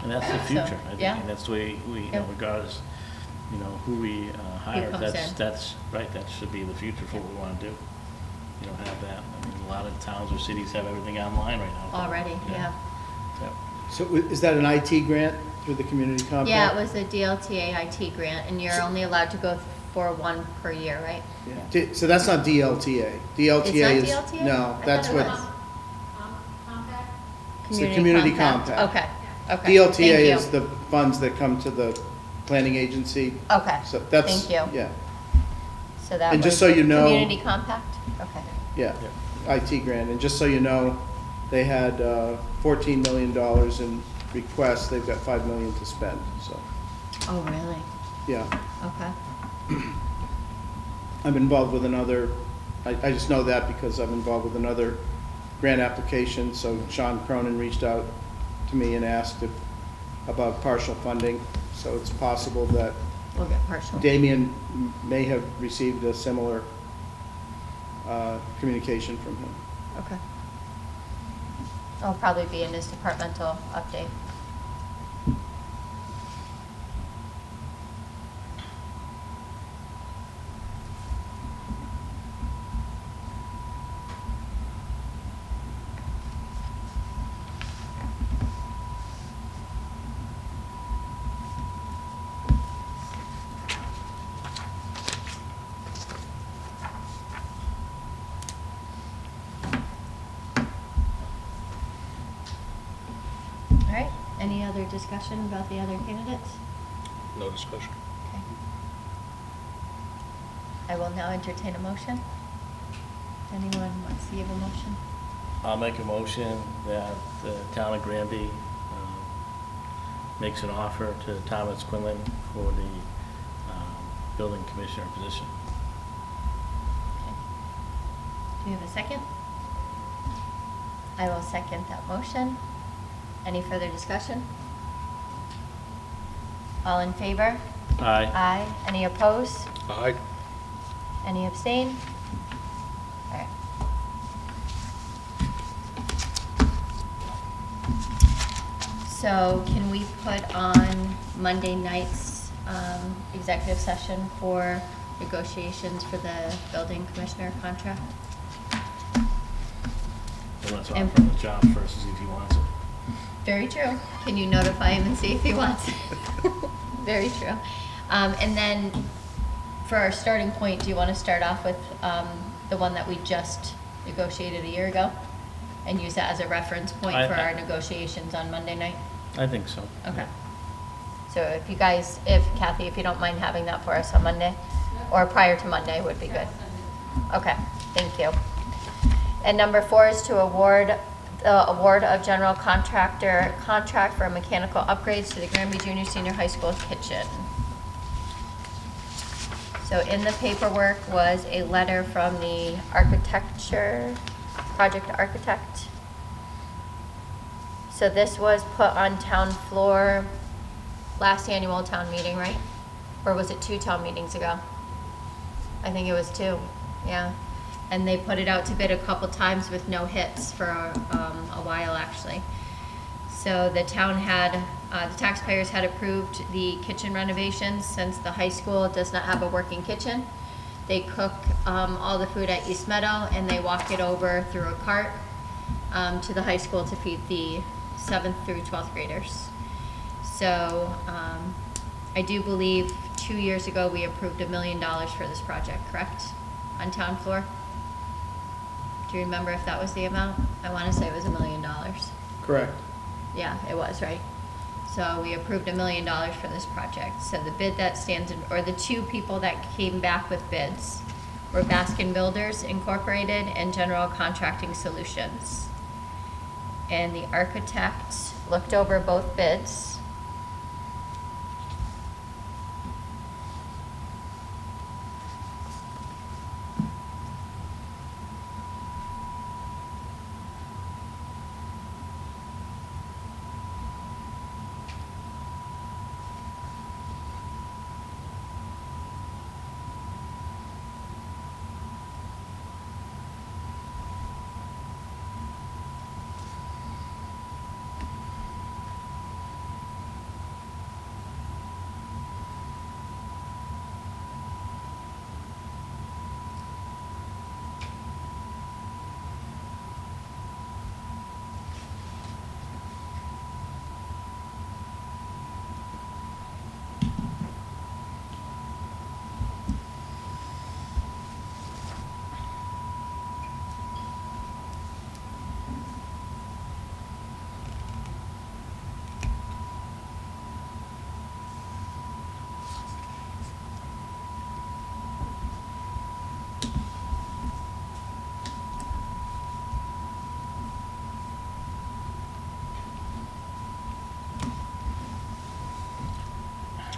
And that's the So, future, I think, yeah. and that's the way we, you know, Yep. regardless, you know, who we hire, comes in. that's, right, that should be the future for what we wanna do. You know, have that, I mean, a lot of towns or cities have everything online right now. Already, yeah. Yep. So is that an IT grant through the community compact? Yeah, it was a DLTA IT grant, and you're only allowed to go for one per year, right? Yeah. So that's not DLTA. DLTA is. It's not DLTA? No, I that's thought it what, was. Compact? It's the community compact. Okay, okay. DLTA Thank you. is the funds that come to the planning agency. Okay, So that's. thank you. Yeah, So that And was just so you know- Community compact, okay. yeah, IT grant. And just so you know, they had $14 million in requests. They've got $5 million to spend, so, Oh, really? yeah. Okay, I'm involved with another, I just know that because I'm involved with another grant application. So Sean Cronin reached out to me and asked about partial funding. So it's possible that we'll get partial. Damien may have received a similar communication from him. Okay. It'll probably be in his departmental update. All right, any other discussion about the other candidates? No discussion. Okay. I will now entertain a motion. Anyone wants to give a motion? I'll make a motion that the town of Granby makes an offer to Thomas Quinlan for the building commissioner position. Okay. Do we have a second? I will second that motion. Any further discussion? All in favor? Aye. Aye. Any opposed? Aye. Any abstain? All right. So can we put on Monday night's executive session for negotiations for the building commissioner contract? I want to And- offer him the job first, see if he wants it. Very true. Can you notify him and see if he wants it? Very true. And then for our starting point, do you want to start off with the one that we just negotiated a year ago? And use that as a reference point for our negotiations on Monday night? I think so. Okay. So if you guys, Kathy, if you don't mind having that for us on Monday, or prior to Monday would be good. Okay, thank you. And number 4 is to award the award of general contractor contract for mechanical upgrades to the Granby Junior Senior High School kitchen. So in the paperwork was a letter from the project architect. So this was put on town floor last annual town meeting, right? Or was it 2 town meetings ago? I think it was 2, yeah. And they put it out to bid a couple times with no hits for a while, actually. So the town had, the taxpayers had approved the kitchen renovations since the high school does not have a working kitchen. They cook all the food at East Meadow and they walk it over through a cart to the high school to feed the 7th through 12th graders. So I do believe 2 years ago we approved $1 million for this project, correct? On town floor? Do you remember if that was the amount? I want to say it was $1 million. Correct. Yeah, it was, right? So we approved $1 million for this project. So the bid that stands in, or the two people that came back with bids were Baskin Builders Incorporated and General Contracting Solutions. And the architect looked over both bids.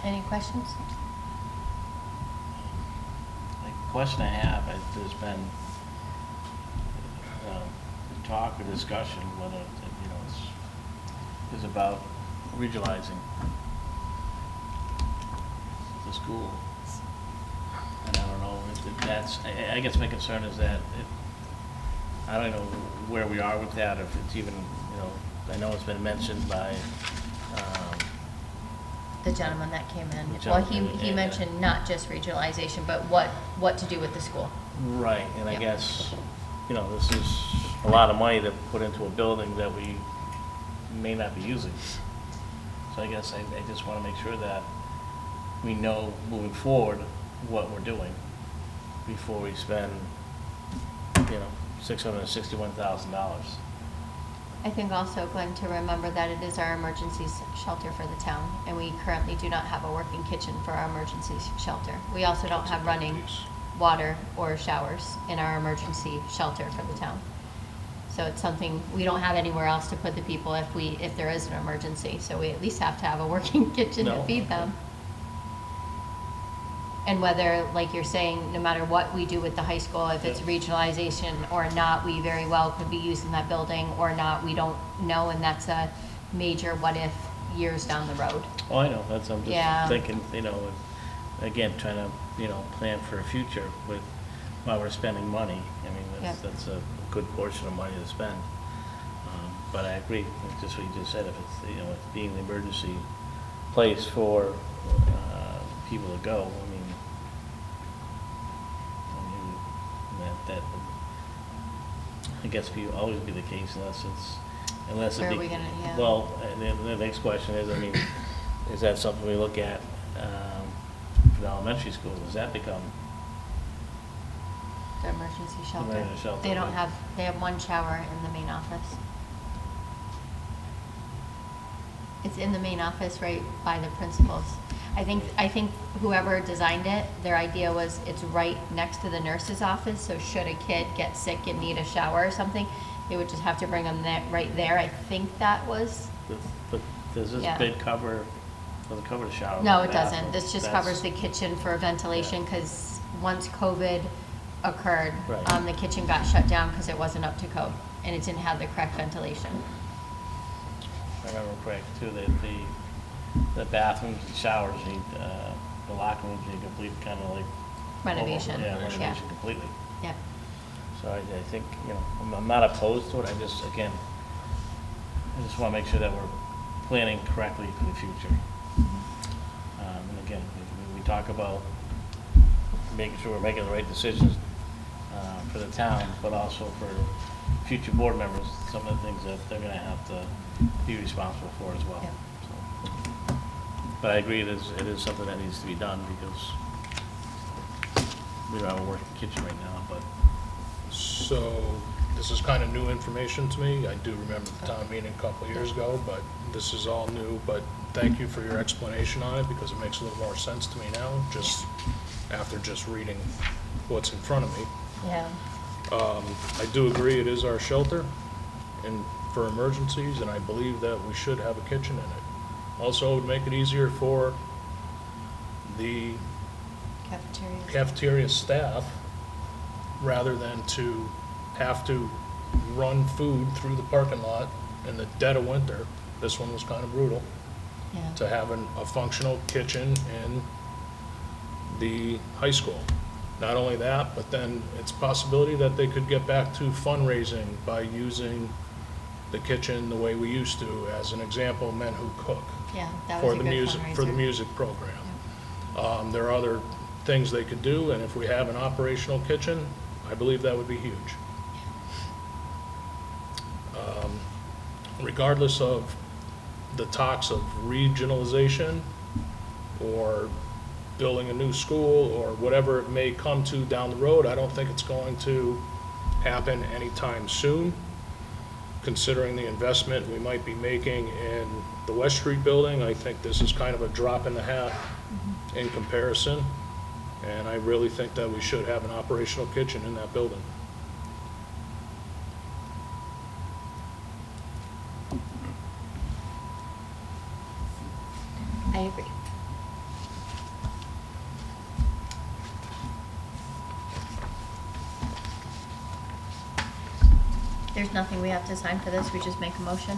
Any questions? The question I have, there's been talk or discussion whether, is about regionalizing the school. And I don't know if that's, I guess my concern is that I don't know where we are with that, if it's even, I know it's been mentioned by, The gentleman that came in. The Well, gentleman, he yeah. mentioned not just regionalization, but what to do with the school. right, and I Yeah. guess, this is a lot of money to put into a building that we may not be using. So I guess I just want to make sure that we know moving forward what we're doing before we spend, $661,000. I think also, Glenn, to remember that it is our emergency shelter for the town, and we currently do not have a working kitchen for our emergency shelter. We also don't have running water or showers in our emergency shelter for the town. So it's something, we don't have anywhere else to put the people if there is an emergency, so we at least have to have a working kitchen to No, feed them. And whether, like you're saying, no matter what we do with the high school, if it's Yeah. regionalization or not, we very well could be using that building or not, we don't know, and that's a major what if years down the road. Oh, I know, I'm just Yeah. thinking, and again, trying to, plan for a future with, while we're spending money. I mean, Yep. that's a good portion of money to spend. But I agree, with just what you just said, if it's, it's being the emergency place for, people to go, that I guess will always be the case unless Where it are be. we gonna- yeah. Well, the next question is, is that something we look at, for the elementary school, does that become? The emergency shelter. Emergency shelter, They don't right. have, they have one shower in the main office. It's in the main office right by the principals. I think whoever designed it, their idea was it's right next to the nurse's office, so should a kid get sick and need a shower or something, they would just have to bring them right there. I think that was, But does this Yeah. bid doesn't cover the shower? no, and it bathroom? doesn't. This just That's- covers the kitchen for ventilation, because once COVID occurred, Right. the kitchen got shut down because it wasn't up to code, and it didn't have the correct ventilation. If I remember correct, too, that the bathrooms and showers need, the locker rooms need complete kind of like. Renovation. Yeah, Yeah. renovation completely. Yep. So I think, I'm not opposed to it, I just want to make sure that we're planning correctly for the future. And again, we talk about making sure we're making the right decisions for the town, but also for future board members, some of the things that they're going to have to be responsible for as well. Yep. So, but I agree, it is something that needs to be done because we don't have a working kitchen right now, but So this is kind of new information to me. I do remember the town meeting a couple of years ago, but this is all new. But thank you for your explanation on it, because it makes a little more sense to me now, just after just reading what's in front of me. Yeah. I do agree it is our shelter and for emergencies, and I believe that we should have a kitchen in it. Also, it would make it easier for the cafeteria staff, rather than to have to run food through the parking lot in the dead of winter. This one was kind of brutal. Yeah. To have a functional kitchen in the high school. Not only that, but then it's a possibility that they could get back to fundraising by using the kitchen the way we used to. As an example, Men Who Cook. Yeah, that For was a the good music, for the fundraiser. music program. There are other things they could do, and if we have an operational kitchen, I believe that would be huge. Regardless of the talks of regionalization or building a new school or whatever it may come to down the road, I don't think it's going to happen anytime soon, considering the investment we might be making in the West Street building. I think this is kind of a drop in the hat in comparison, and I really think that we should have an operational kitchen in that building. I agree. There's nothing we have to sign for this, we just make a motion?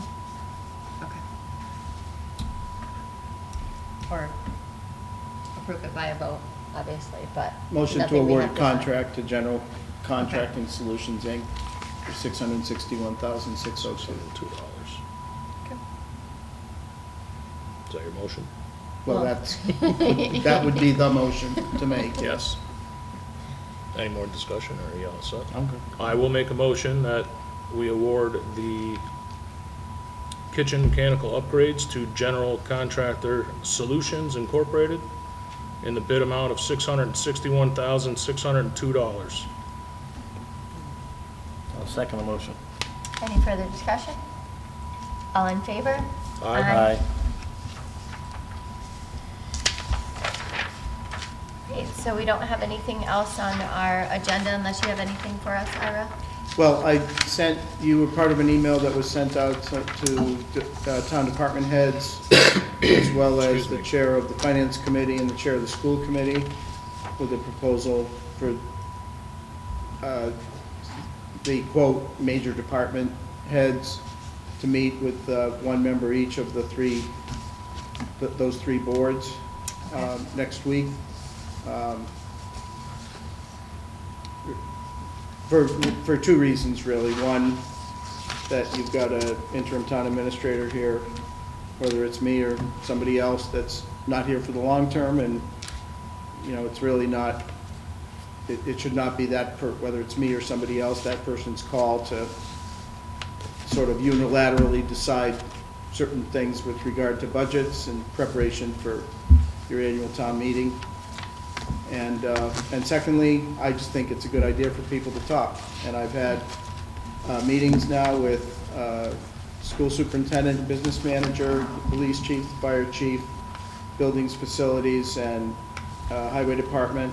Okay. Or approve it by a vote, obviously, but. Motion to nothing we award have to sign. contract to General Contracting Solutions, Inc. for $661,602. $2. Okay. Is that your motion? Well, Well. that would be the motion to make. Yes. Any more discussion, or are you all set? I'm good. I will make a motion that we award the kitchen mechanical upgrades to General Contractor Solutions Incorporated in the bid amount of $661,602. I'll second the motion. Any further discussion? All in favor? Aye. Aye. Great, so we don't have anything else on our agenda unless you have anything for us, Ira? Well, you were part of an email that was sent out to town department heads, as well as Excuse the me. chair of the finance committee and the chair of the school committee, with a proposal for the quote, major department heads to meet with one member each of those three boards next week. For two reasons, really. One, that you've got an interim town administrator here, whether it's me or somebody else that's not here for the long term, and, you know, it's really not, it should not be whether it's me or somebody else, that person's call to sort of unilaterally decide certain things with regard to budgets and preparation for your annual town meeting. And secondly, I just think it's a good idea for people to talk. And I've had meetings now with school superintendent, business manager, police chief, fire chief, buildings, facilities, and highway department.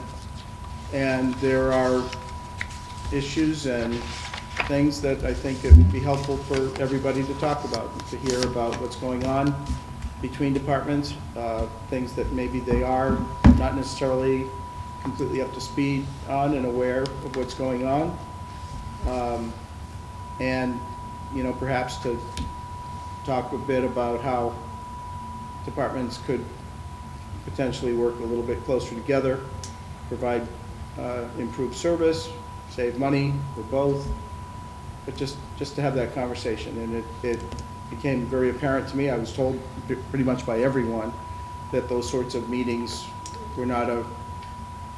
And there are issues and things that I think it would be helpful for everybody to talk about, to hear about what's going on between departments, things that maybe they are not necessarily completely up to speed on and aware of what's going on. And, you know, perhaps to talk a bit about how departments could potentially work a little bit closer together, provide improved service, save money for both, but just to have that conversation. And it became very apparent to me, I was told pretty much by everyone, that those sorts of meetings were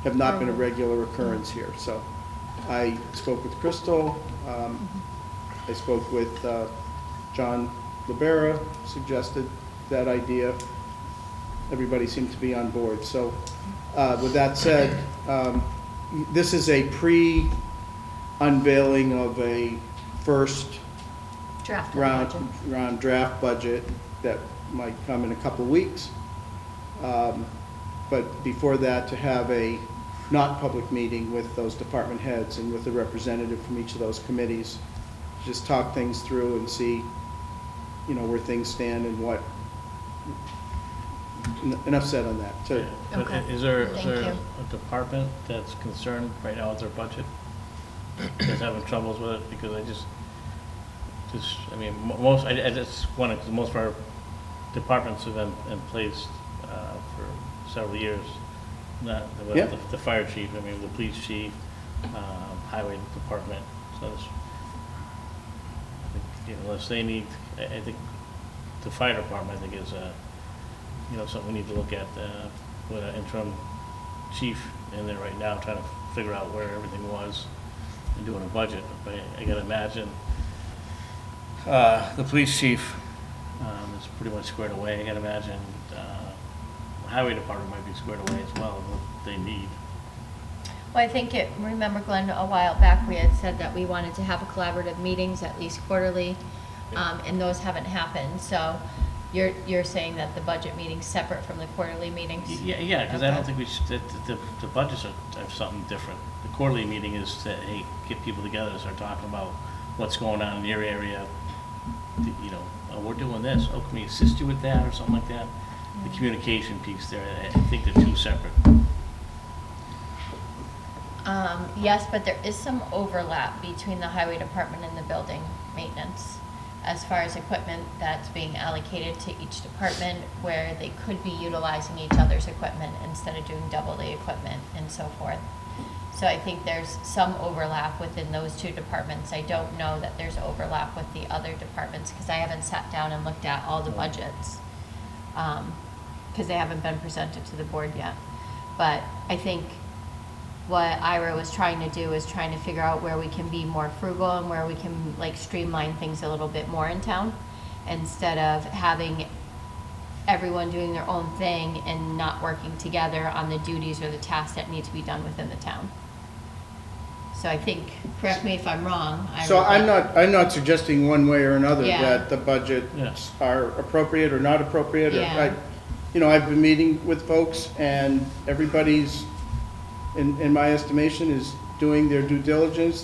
have not been a regular occurrence here. So I spoke with Crystal, I spoke with John Libera, suggested that idea. Everybody seemed to be on board. So with that said, this is a pre-unveiling of a first Draft of the round, budget. round draft budget that might come in a couple of weeks. But before that, to have a not public meeting with those department heads and with a representative from each of those committees, just talk things through and see, you know, where things stand and what, enough said on that. So, But Okay. is there Thank you. a department that's concerned right now with their budget? Is having troubles with it? Because I mean, most, I just want to, because most of our departments have been in place for several years. Not, Yeah. the fire chief, I mean, the police chief, highway department, so it's, I think, you know, unless they need, I think the fire department, I think is, you know, something we need to look at, with an interim chief in there right now, trying to figure out where everything was and doing a budget. But I gotta imagine, the police chief, is pretty much squared away. I gotta imagine, the highway department might be squared away as well, what they need. Well, I think remember Glenn, a while back, we had said that we wanted to have collaborative meetings at least quarterly, and those haven't happened, so you're saying that the budget meeting's separate from the quarterly meetings? Yeah, because I don't Okay. think we should, the budgets are something different. The quarterly meeting is to, hey, get people together and start talking about what's going on in your area. You know, oh, we're doing this, oh, can we assist you with that, or something like that? The communication piece there, I think they're two separate. Yes, but there is some overlap between the highway department and the building maintenance as far as equipment that's being allocated to each department, where they could be utilizing each other's equipment instead of doing double the equipment and so forth. So I think there's some overlap within those two departments. I don't know that there's overlap with the other departments, because I haven't sat down and looked at all the budgets, because they haven't been presented to the board yet. But I think what Ira was trying to do is trying to figure out where we can be more frugal and where we can like streamline things a little bit more in town, instead of having everyone doing their own thing and not working together on the duties or the tasks that need to be done within the town. So I think, correct me if I'm wrong. so I'm not suggesting one way or another Yeah. that the budgets Yes. are appropriate or not appropriate. Or Yeah. you know, I've been meeting with folks, and everybody's, in my estimation, is doing their due diligence.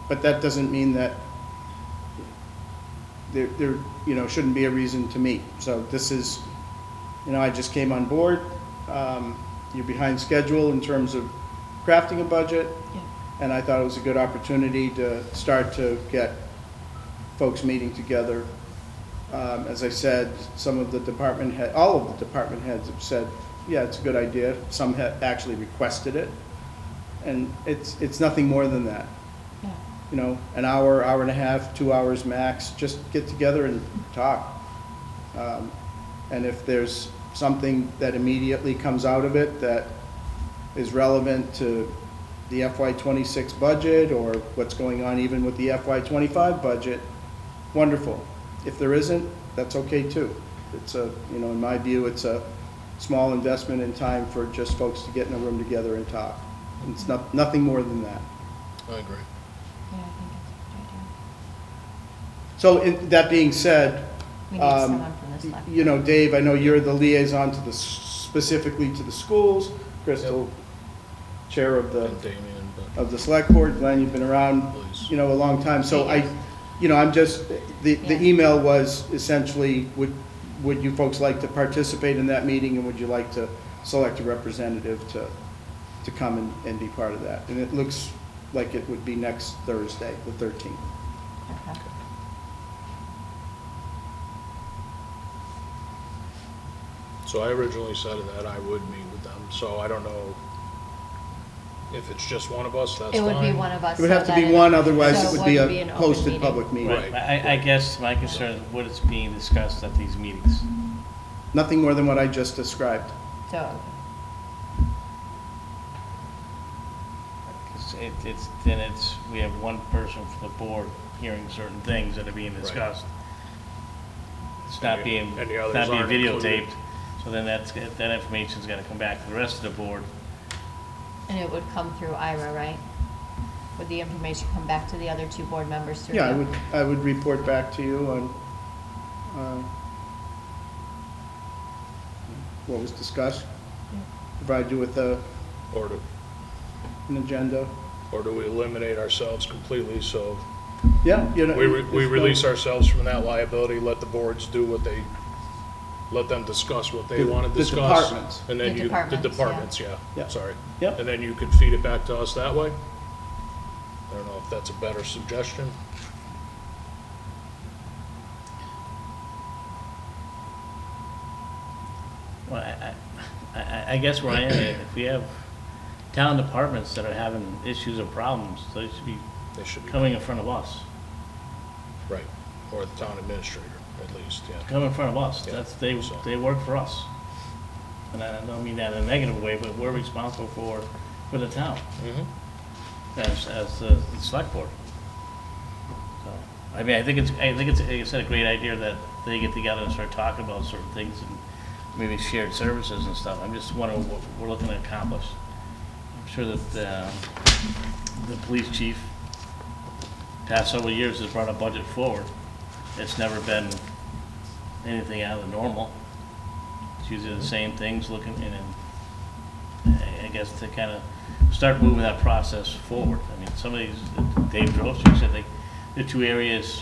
But that doesn't mean that there, you know, shouldn't be a reason to meet. So this is, you know, I just came on board. You're behind schedule in terms of crafting a budget, and I thought it was a good opportunity to start to get folks meeting together. As I said, some of the all of the department heads have said, yeah, it's a good idea. Some have actually requested it, and it's nothing more than that. Yeah. You know, an hour, hour and a half, 2 hours max, just get together and talk. And if there's something that immediately comes out of it that is relevant to the FY26 budget, or what's going on even with the FY25 budget, wonderful. If there isn't, that's okay too. It's a, you know, in my view, it's a small investment in time for just folks to get in a room together and talk. It's nothing more than that. I agree. Yeah, I think it's a good idea. So that being said, We need someone from the select. you know, Dave, I know you're the liaison to specifically to the schools. Crystal, chair of the And Damien, but select board. Glenn, you've been around, please. you know, a long time. So you know, I'm just, the Yeah. email was essentially, would you folks like to participate in that meeting, and would you like to select a representative to come and be part of that? And it looks like it would be next Thursday, the 13th. Okay. So I originally said that I would meet with them, so I don't know if it's just one of us, that's fine. It would be one of us. It would have so to be that one, otherwise so it would be an a open posted meeting. public meeting. Right. I guess my concern is what is being discussed at these meetings. Nothing more than what I just described. So, 'Cause we have one person from the board hearing certain things that are being discussed. It's not being, And the others not being aren't included. videotaped, so then that information's gotta come back to the rest of the board. and it would come through Ira, right? would the information come back to the other two board members to Yeah, review? I would report back to you on what was discussed, provide you with Or do, an agenda. or do we eliminate ourselves completely, so Yeah, you know. we there's no- release ourselves from that liability, let the boards do what they, let them discuss what they The- want to the discuss. departments. And then The you, the departments, yeah. departments, Yeah. yeah, sorry. Yep. And then you could feed it back to us that way? I don't know if that's a better suggestion. Well, I guess where I am, if we have town departments that are having issues or problems, they should be They should be, coming in front of us. right, or the town administrator, at least, yeah. Come in front of us. Yeah, That's, so. they work for us. And I don't mean that in a negative way, but we're responsible for the town Mhm. as the select board. So, I mean, I think it's, like I said, a great idea that they get together and start talking about certain things and maybe shared services and stuff. I'm just wondering what we're looking to accomplish. I'm sure that, the police chief, past several years has brought a budget forward. It's never been anything out of the normal. It's usually the same things looking in, and I guess to kind of start moving that process forward. I mean, some of these, Dave Droste said the two areas,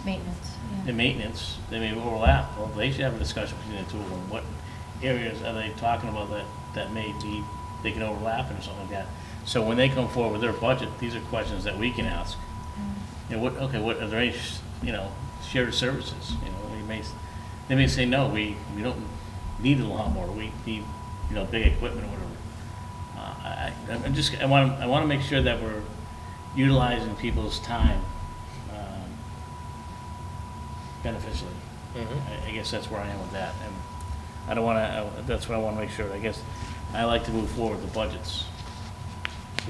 Maintenance, in yeah. maintenance, they may overlap. Well, they should have a discussion between the two of them. What areas are they talking about that may be, they can overlap or something like that? So when they come forward with their budget, these are questions that we can ask. You know, what are there any, shared services? They may say, no, we don't need a lawnmower, we need, big equipment or whatever. I want to make sure that we're utilizing people's time beneficially. Mhm. I guess that's where I am with that, and I don't want to, that's what I want to make sure. I guess I like to move forward the budgets.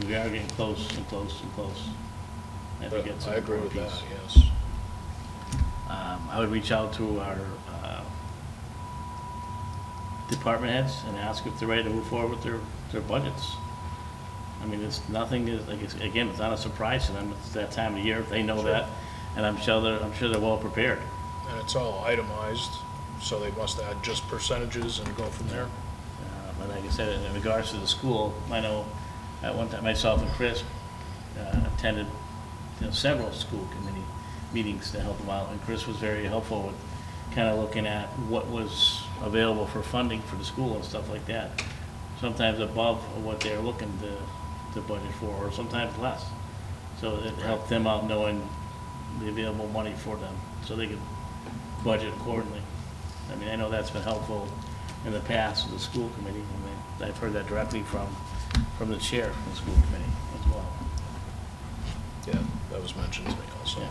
We are getting close and close and close. If we get some I agree more with that, piece. yes. I would reach out to our department heads and ask if they're ready to move forward with their budgets. I mean, it's nothing, again, it's not a surprise to them. It's that time of year, they know that, and I'm sure they're well prepared. And it's all itemized, so they must add just percentages and go from there. But like I said, in regards to the school, I know at one time myself and Chris attended several school committee meetings to help them out, and Chris was very helpful with kind of looking at what was available for funding for the school and stuff like that. Sometimes above what they're looking to budget for, or sometimes less. So it helped them out knowing the available money for them, so they could budget accordingly. I mean, I know that's been helpful in the past with the school committee, and I've heard that directly from the chair of the school committee as well. Yeah, that was mentioned to me also. Yeah.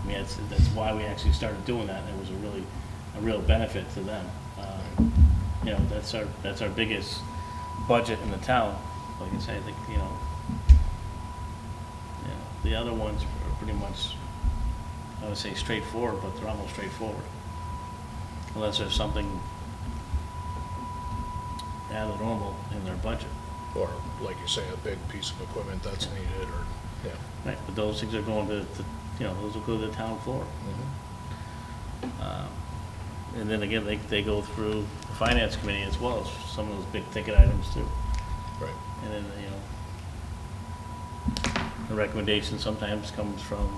I mean, that's why we actually started doing that, and it was a real benefit to them. That's our biggest budget in the town. Like I say, I think, the other ones are pretty much, I would say straightforward, but they're almost straightforward. Unless there's something out of the normal in their budget. Or, like you say, a big piece of equipment that's needed, or, yeah. Right, but those things are going to those will go to the town floor. Mhm. And then again, they go through the finance committee as well as some of those big ticket items too. Right. And then, the recommendation sometimes comes from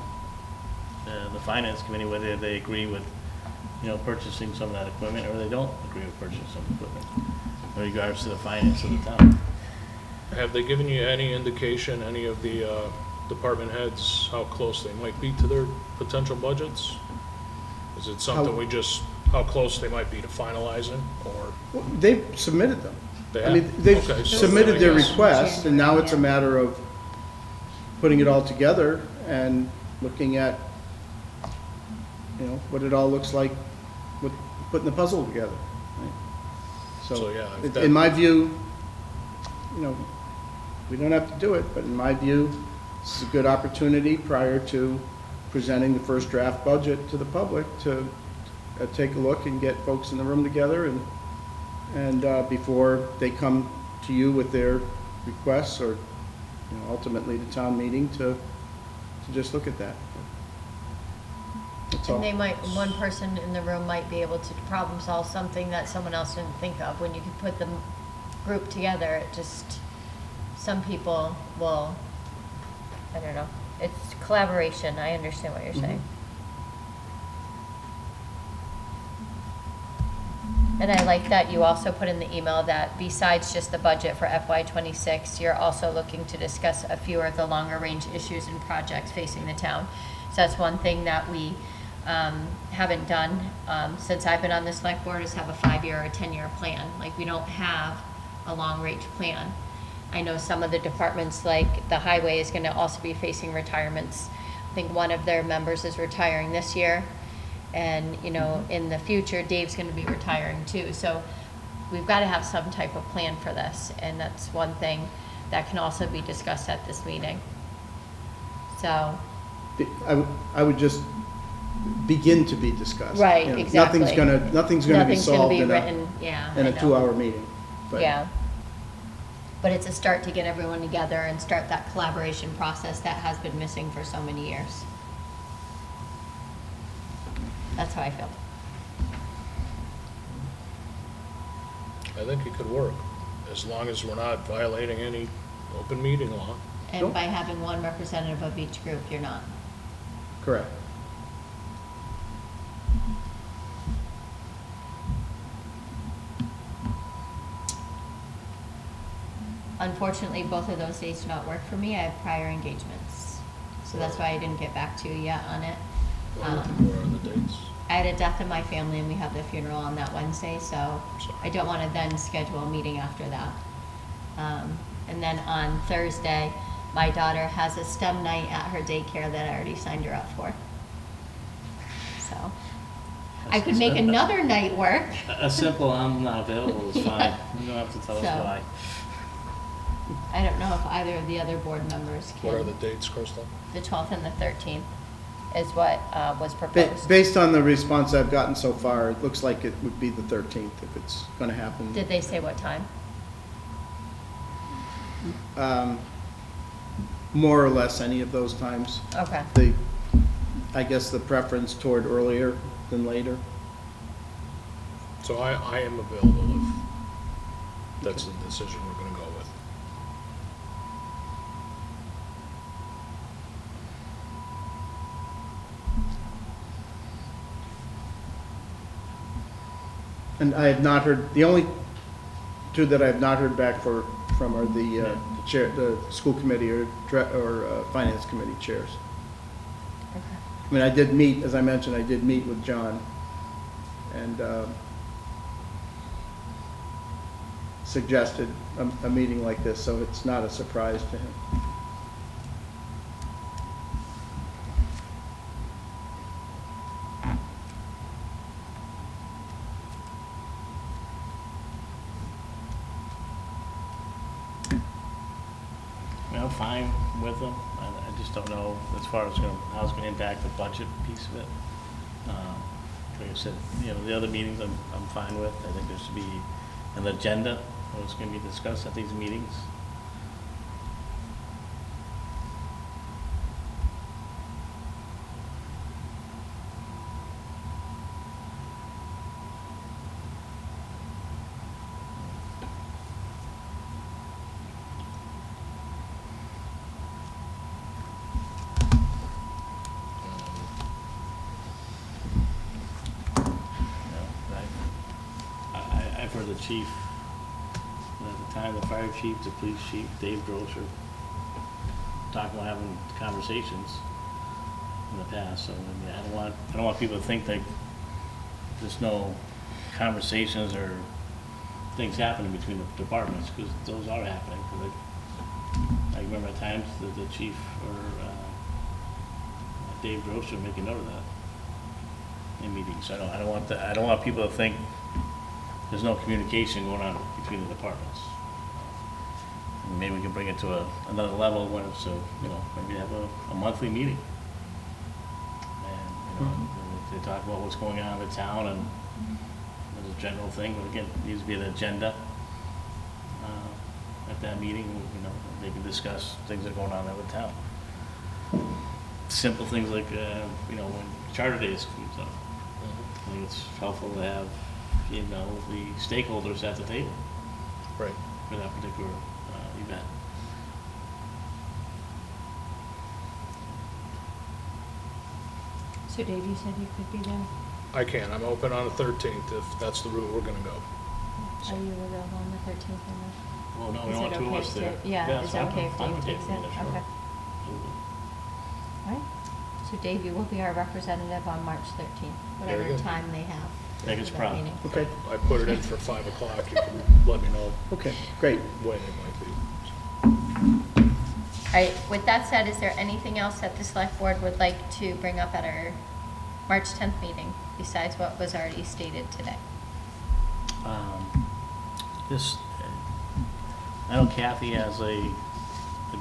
the finance committee, whether they agree with, purchasing some of that equipment, or they don't agree with purchasing some equipment in regards to the finance of the town. Have they given you any indication, any of the department heads, how close they might be to their potential budgets? Is it something how close they might be to finalizing, or? Well, they've submitted them. They I mean, have? they've Okay, so submitted their I guess- request, and now it's a matter of putting it all together and looking at, what it all looks like with putting the puzzle together. right? So, yeah, if in that- my view, we don't have to do it, but in my view, this is a good opportunity prior to presenting the first draft budget to the public to take a look and get folks in the room together and before they come to you with their requests or you know, ultimately the town meeting to just look at that. That's all. And they might, one person in the room might be able to problem solve something that someone else didn't think of. When you can put the group together, it just, some people will, I don't know. It's collaboration. I understand what you're saying. And I like that you also put in the email that besides just the budget for FY '26, you're also looking to discuss a few of the longer range issues and projects facing the town. So that's one thing that we haven't done since I've been on the select board, is have a 5-year or a 10-year plan. Like, we don't have a long range plan. I know some of the departments, like the highway, is going to also be facing retirements. I think one of their members is retiring this year. And, you know, in the future, Dave's going to be retiring too. So we've got to have some type of plan for this. And that's one thing that can also be discussed at this meeting. So. I would just begin to be discussed. Right, You know, exactly. Nothing's gonna be solved in written, yeah. in I a know. 2-hour meeting. But Yeah. But it's a start to get everyone together and start that collaboration process that has been missing for so many years. That's how I feel. I think it could work, as long as we're not violating any open meeting law. And Nope. by having one representative of each group, you're not. Correct. Unfortunately, both of those days do not work for me. I have prior engagements. So that's why I didn't get back to you yet on it. What are the dates? I had a death in my family and we have the funeral on that Wednesday, so Sorry. I don't want to then schedule a meeting after that. And then on Thursday, my daughter has a STEM night at her daycare that I already signed her up for. So I could make another night work. A simple, I'm not available is fine. You don't have to tell us So- why. I don't know if either of the other board members can. What are the dates, Crystal? The 12th and the 13th is what was proposed. Based on the response I've gotten so far, it looks like it would be the 13th if it's gonna happen. Did they say what time? More or less any of those times. Okay. I guess the preference toward earlier than later. So I am available if that's the decision we're gonna go with. And I have not heard, the only two that I have not heard back from are the chair, the school committee or finance committee chairs. Okay. I mean, I did meet, as I mentioned, I did meet with John and suggested a meeting like this, so it's not a surprise to him. I mean, I'm fine with them. I just don't know as far as how it's gonna impact the budget piece of it. Like I said, you know, the other meetings I'm fine with. I think there should be an agenda of what's gonna be discussed at these meetings. You know, I've heard the chief, at the time, the fire chief, the police chief, Dave Grosser, talking about having conversations in the past, so I mean, I don't want people to think that there's no conversations or things happening between the departments, because those are happening, 'cause I remember at times the chief or Dave Grosser making note of that in meetings. I don't want people to think there's no communication going on between the departments. And maybe we can bring it to another level when it's maybe have a monthly meeting. And, they talk about what's going on in the town and as a general thing, but again, it needs to be an agenda at that meeting, you know, they can discuss things that are going on in the town. Simple things like, you know, when Charter Days comes up, I think it's helpful to have, you know, the stakeholders at the table Right. for that particular event. So Dave, you said you could be there. I can. I'm open on the 13th if that's the route we're gonna go. Are you available on the 13th or not? Well, no, we Is want it two of okay us to- there. Yeah, is so it I'm- okay if I'm Dave okay takes with it? sure. Okay. Absolutely. All right. So Dave, you will be our representative on March 13th, Very whatever good. time they have. Vegas for that prom. meeting. Okay, I put it in for 5 o'clock. You can let me know okay, great. when it might be. All right, with that said, is there anything else that the select board would like to bring up at our March 10th meeting besides what was already stated today? This, I know Kathy has a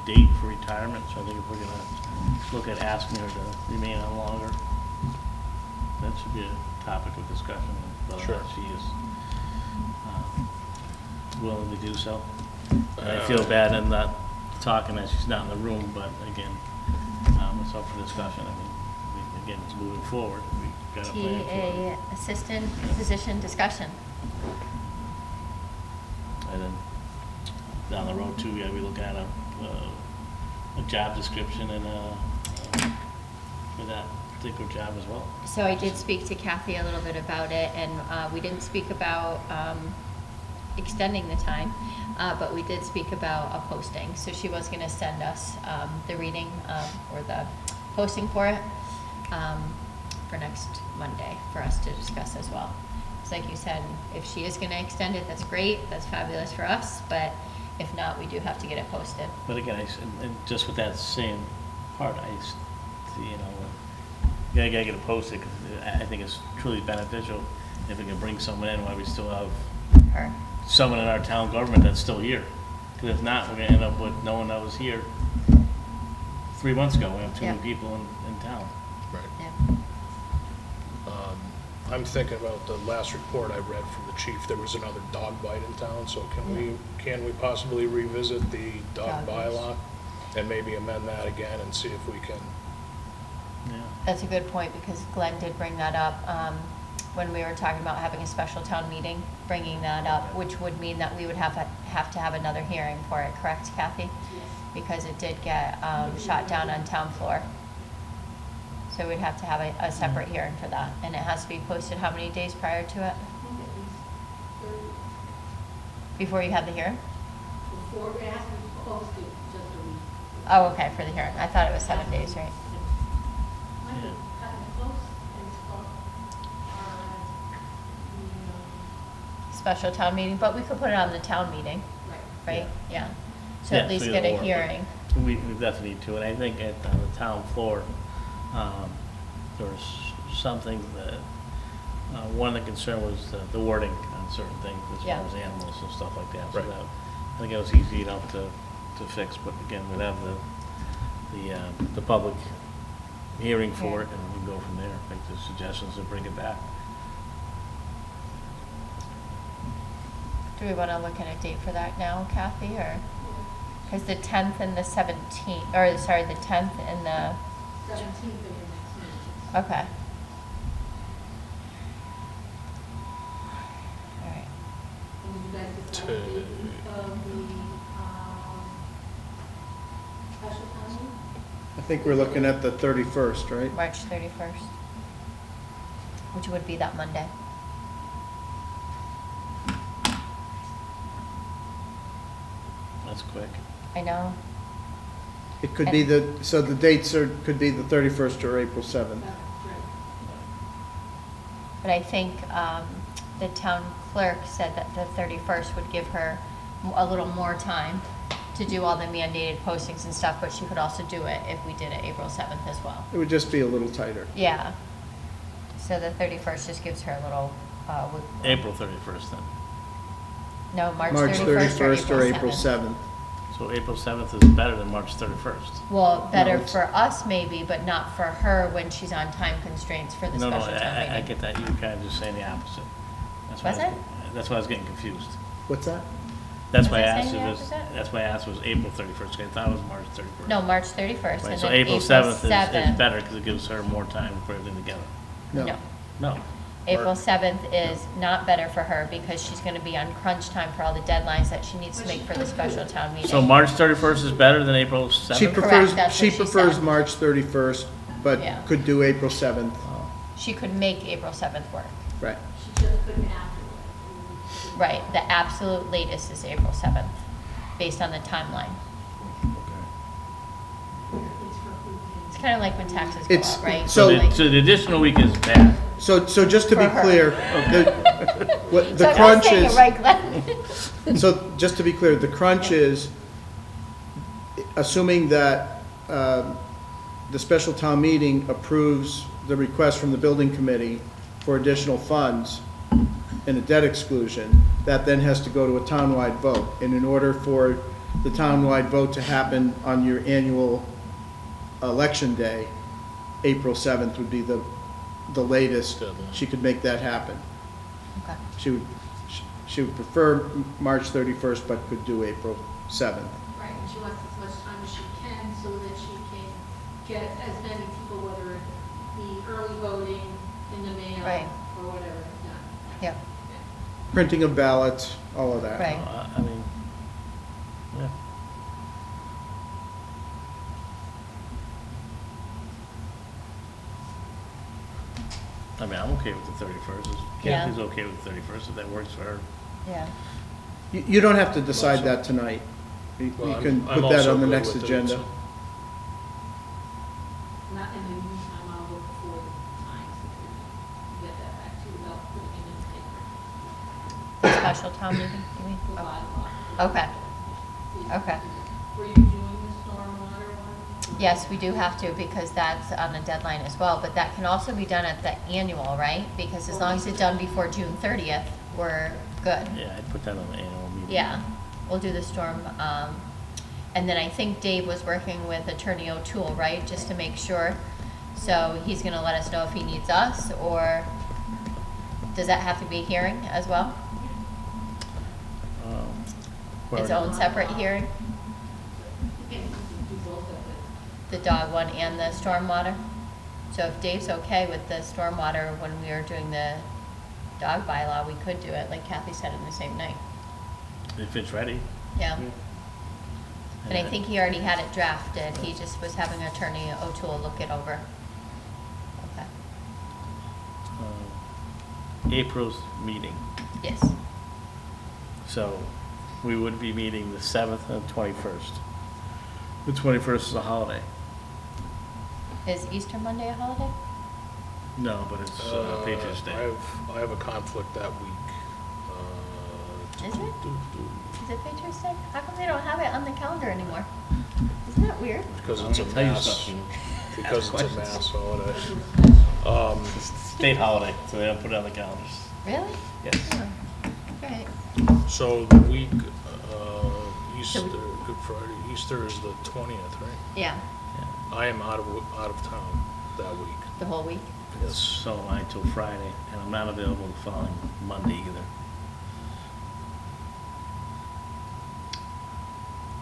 date for retirement, so I think if we're gonna look at asking her to remain on longer, that should be a topic of discussion, whether or Sure. not she is willing to do so. And I feel bad in not talking as she's not in the room, but again, it's up for discussion. I mean, again, it's moving forward. We've got a plan for it. TA assistant position discussion. And then down the road too, we gotta be looking at a job description and for that particular job as well. So I did speak to Kathy a little bit about it, and we didn't speak about extending the time, but we did speak about a posting. So she was gonna send us the reading or the posting for it for next Monday for us to discuss as well. It's like you said, if she is gonna extend it, that's great, that's fabulous for us, but if not, we do have to get it posted. But again, and just with that same part, you know, you gotta get it posted, because I think it's truly beneficial if we can bring someone in while we still have Her. someone in our town government that's still here. Because if not, we're gonna end up with no one that was here 3 months ago. We have too many Yeah. people in town. Right. Yeah. I'm thinking about the last report I read from the chief. There was another dog bite in town, so can we possibly revisit the dog Dog bites. bylaw and maybe amend that again and see if we can? Yeah. That's a good point, because Glenn did bring that up when we were talking about having a special town meeting, bringing that up, which would mean that we would have to have another hearing for it, correct, Kathy? Yes. Because it did get shot down on town floor. So we'd have to have a separate hearing for that, and it has to be posted how many days prior to it? I think at least 30, Before you have the hearing? before, it has to be posted just a week. Oh, okay, for the hearing. I thought it was 7 days, right? Might be Yeah. cutting it close, and it's called, Special town meeting, but we could put it on the town meeting, right. right? Yeah. So at Yeah, least so get either a or, but hearing. We definitely need to, and I think at the town floor, there was something that, one of the concern was the wording on certain things as Yeah. far as animals and stuff like that. So Right. that, I think it was easy enough to fix, but again, we'd have the public hearing for it, and we can go from there, make the suggestions and bring it back. Do we want to look at a date for that now, Kathy, or? Because the 10th and the 17th, or sorry, the 10th and the, 17th of your next meeting. okay. All right. And you guys decide the date of the, special town meeting? I think we're looking at the 31st, right? March 31st, which would be that Monday. That's quick. I know. It could be so the dates could be the 31st or April 7th. Right. But I think the town clerk said that the 31st would give her a little more time to do all the mandated postings and stuff, but she could also do it if we did it April 7th as well. It would just be a little tighter. Yeah. So the 31st just gives her a little, April 31st then. no, March March 31st or April 7th. So April 7th is better than March 31st. Well, better No, it's- for us maybe, but not for her when she's on time constraints for the No, special no, town meeting. I get that, you were kind of just saying the opposite. That's why Was I it? That's why I was getting confused. What's that? That's why I Was it asked, saying the if it's- opposite? that's why I asked was April 31st, I thought it was March 31st. No, March 31st, Right, and so then April April 7th is 7th. better, because it gives her more time to put everything together. No, No, April 7th is not better for her because she's gonna be on crunch time for all the deadlines that she needs to make for the special town meeting. so March 31st is better than April 7th? She prefers, that's she what she prefers said. March 31st, but Yeah. could do April 7th. She could make April 7th work. Right. She just couldn't afterwards. Right, the absolute latest is April 7th, based on the timeline. At least for food It's and- kind of like when taxes go It's- up, right? so- Like- So the additional week is bad. So just to be For her. clear, what So the I'm not crunch saying it is, right, Glenn. so just to be clear, the crunch is, assuming that the special town meeting approves the request from the building committee for additional funds and a debt exclusion, that then has to go to a townwide vote. And in order for the townwide vote to happen on your annual election day, April 7th would be the latest Deadline. she could make that happen. Okay. She would prefer March 31st, but could do April 7th. Right, and she wants as much time as she can so that she can get as many people, whether it be early voting in the mail Right. or whatever, done. Yep, Printing of ballots, all of that. right. I mean, yeah. I mean, I'm okay with the 31st. Yeah. Kathy's okay with the 31st, if that works for her. Yeah, You don't have to decide that tonight. You Well, I'm- can I'm put that also on the good next with it, agenda. so- Not in the meantime, I'll look for the times to get that back to you without putting it in the paper. special town meeting, you mean? The Oh, bylaw. okay, okay. Were you doing the stormwater one? Yes, we do have to, because that's on the deadline as well, but that can also be done at the annual, right? Because as long as it's done before June 30th, we're good. Yeah, I'd put that on the annual meeting. Yeah, we'll do the storm, and then I think Dave was working with Attorney O'Toole, right, just to make sure. So he's gonna let us know if he needs us, or does that have to be a hearing as well? Well, Its own separate hearing, You can do both of it. the dog one and the stormwater? So if Dave's okay with the stormwater when we are doing the dog bylaw, we could do it, like Kathy said, in the same night. If it's ready. Yeah. Yeah. And I think he already had it drafted, he just was having Attorney O'Toole look it over. Okay, April's meeting. yes, So we would be meeting the 7th and 21st. The 21st is a holiday. is Easter Monday a holiday? No, but it's Patriots Day. I have a conflict that week. Is it? Is it Patriots Day? How come they don't have it on the calendar anymore? Isn't that weird? Because I'm it's a gonna tell you mass, something. because Ask it's a questions. mass holiday. It's a state holiday, so they don't put it on the calendars. Really? Yes. Oh, right. So the week, Easter, So we- Good Friday, Easter is the 20th, right? Yeah, I am out of town that week. the whole week. Yes. So am I till Friday, and I'm not available the following Monday either.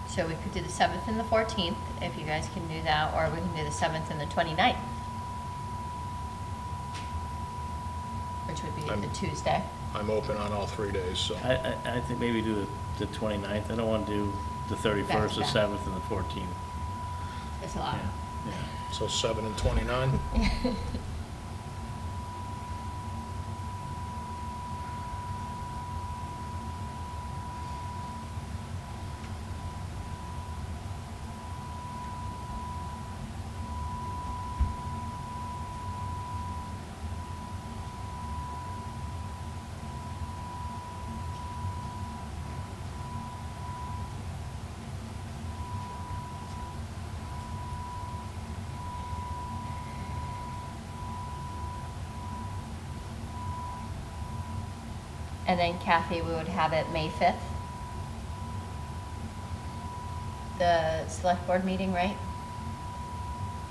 So we could do the 7th and the 14th, if you guys can do that, or we can do the 7th and the 29th. Which would be the I'm- Tuesday. I'm open on all 3 days, so. I think maybe do the 29th. I don't want to do the 31st, the Back to back. 7th, and the 14th. It's a lot. Yeah, yeah. So 7 and 29? And then Kathy, we would have it May 5th. The select board meeting, right?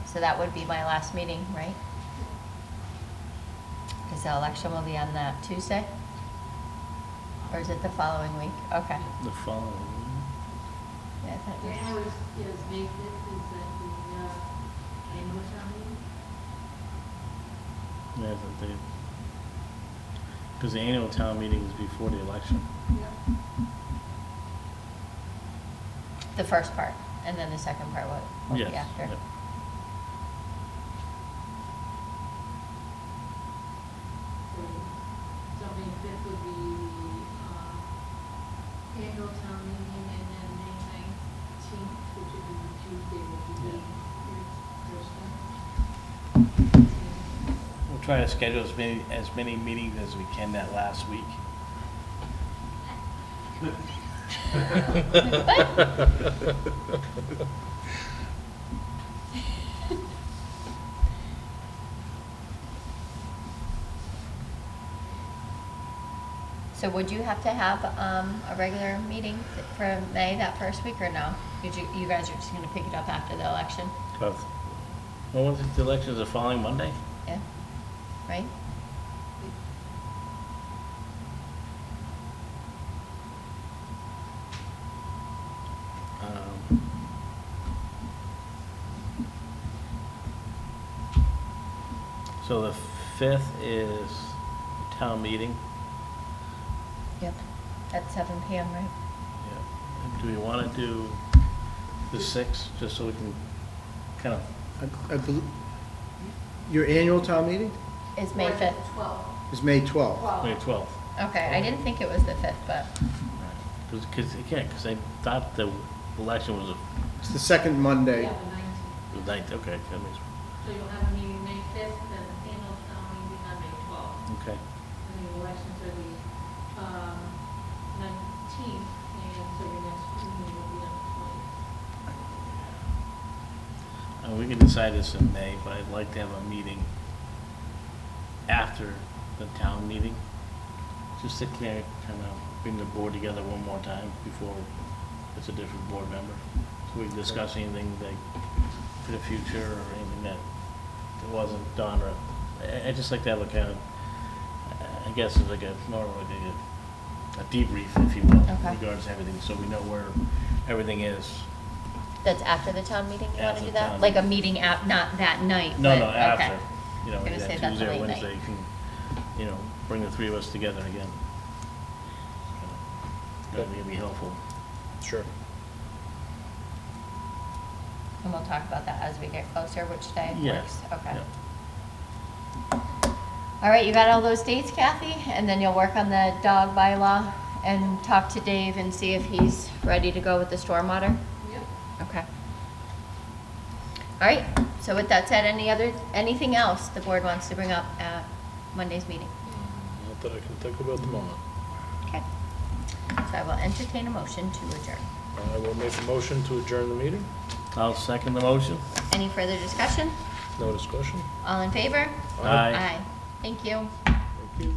So that would be my last meeting, right? Because the election will be on that Tuesday. Or is it the following week? Okay. The following, Yeah, I thought it was- January is May 5th, is that the annual town meeting? yeah, because the annual town meeting is before the election. Yeah. The first part, and then the second part will be Yes, after. yep. So May 5th would be the annual town meeting, and then May 19th, which would be the Tuesday, would be the first one. We'll try to schedule as many meetings as we can that last week. So would you have to have a regular meeting for May that first week, or no? You guys are just gonna pick it up after the election? Well, was it the election is the following Monday? Yeah, right? Um, So the 5th is town meeting. Yep. At 7 PM, right? Yeah. Do we want to do the 6th, just so we can kind of, I bel- Your annual town meeting It's May 5th. 12th. is May 12th. May 12th? Okay, I didn't think it was the 5th, but, Because, again, because I thought the election was It's the second Monday. Yeah, the 19th. the 9th, okay, that makes, So you'll have a meeting May 5th, then the annual town meeting on May 12th. okay. And the elections are the 19th, and so your next meeting will be on the 20th. And we can decide this in May, but I'd like to have a meeting after the town meeting, just to kind of bring the board together one more time before it's a different board member. So we can discuss anything like for the future or anything that wasn't done, or I just like to have a kind of, I guess it's like a, more like a debrief, if you will, Okay. regards to everything, so we know where everything is. that's after the town meeting, you wanna After do the that? town Like a meeting. meeting not that night, No, but- no, okay. after, you know, Gonna that say that's a Tuesday or late night. Wednesday, you can, you know, bring the three of us together again. That'd be helpful. Sure. And we'll talk about that as we get closer, which day Yeah, works, okay. yeah. All right, you got all those dates, Kathy? And then you'll work on the dog bylaw and talk to Dave and see if he's ready to go with the stormwater? Yep. Okay. All right, so with that said, anything else the board wants to bring up at Monday's meeting? Not that I can think of at the moment. Okay. So I will entertain a motion to adjourn. I will make a motion to adjourn the meeting. I'll second the motion. Any further discussion? No discussion? All in favor? Aye. Thank you. Thank you.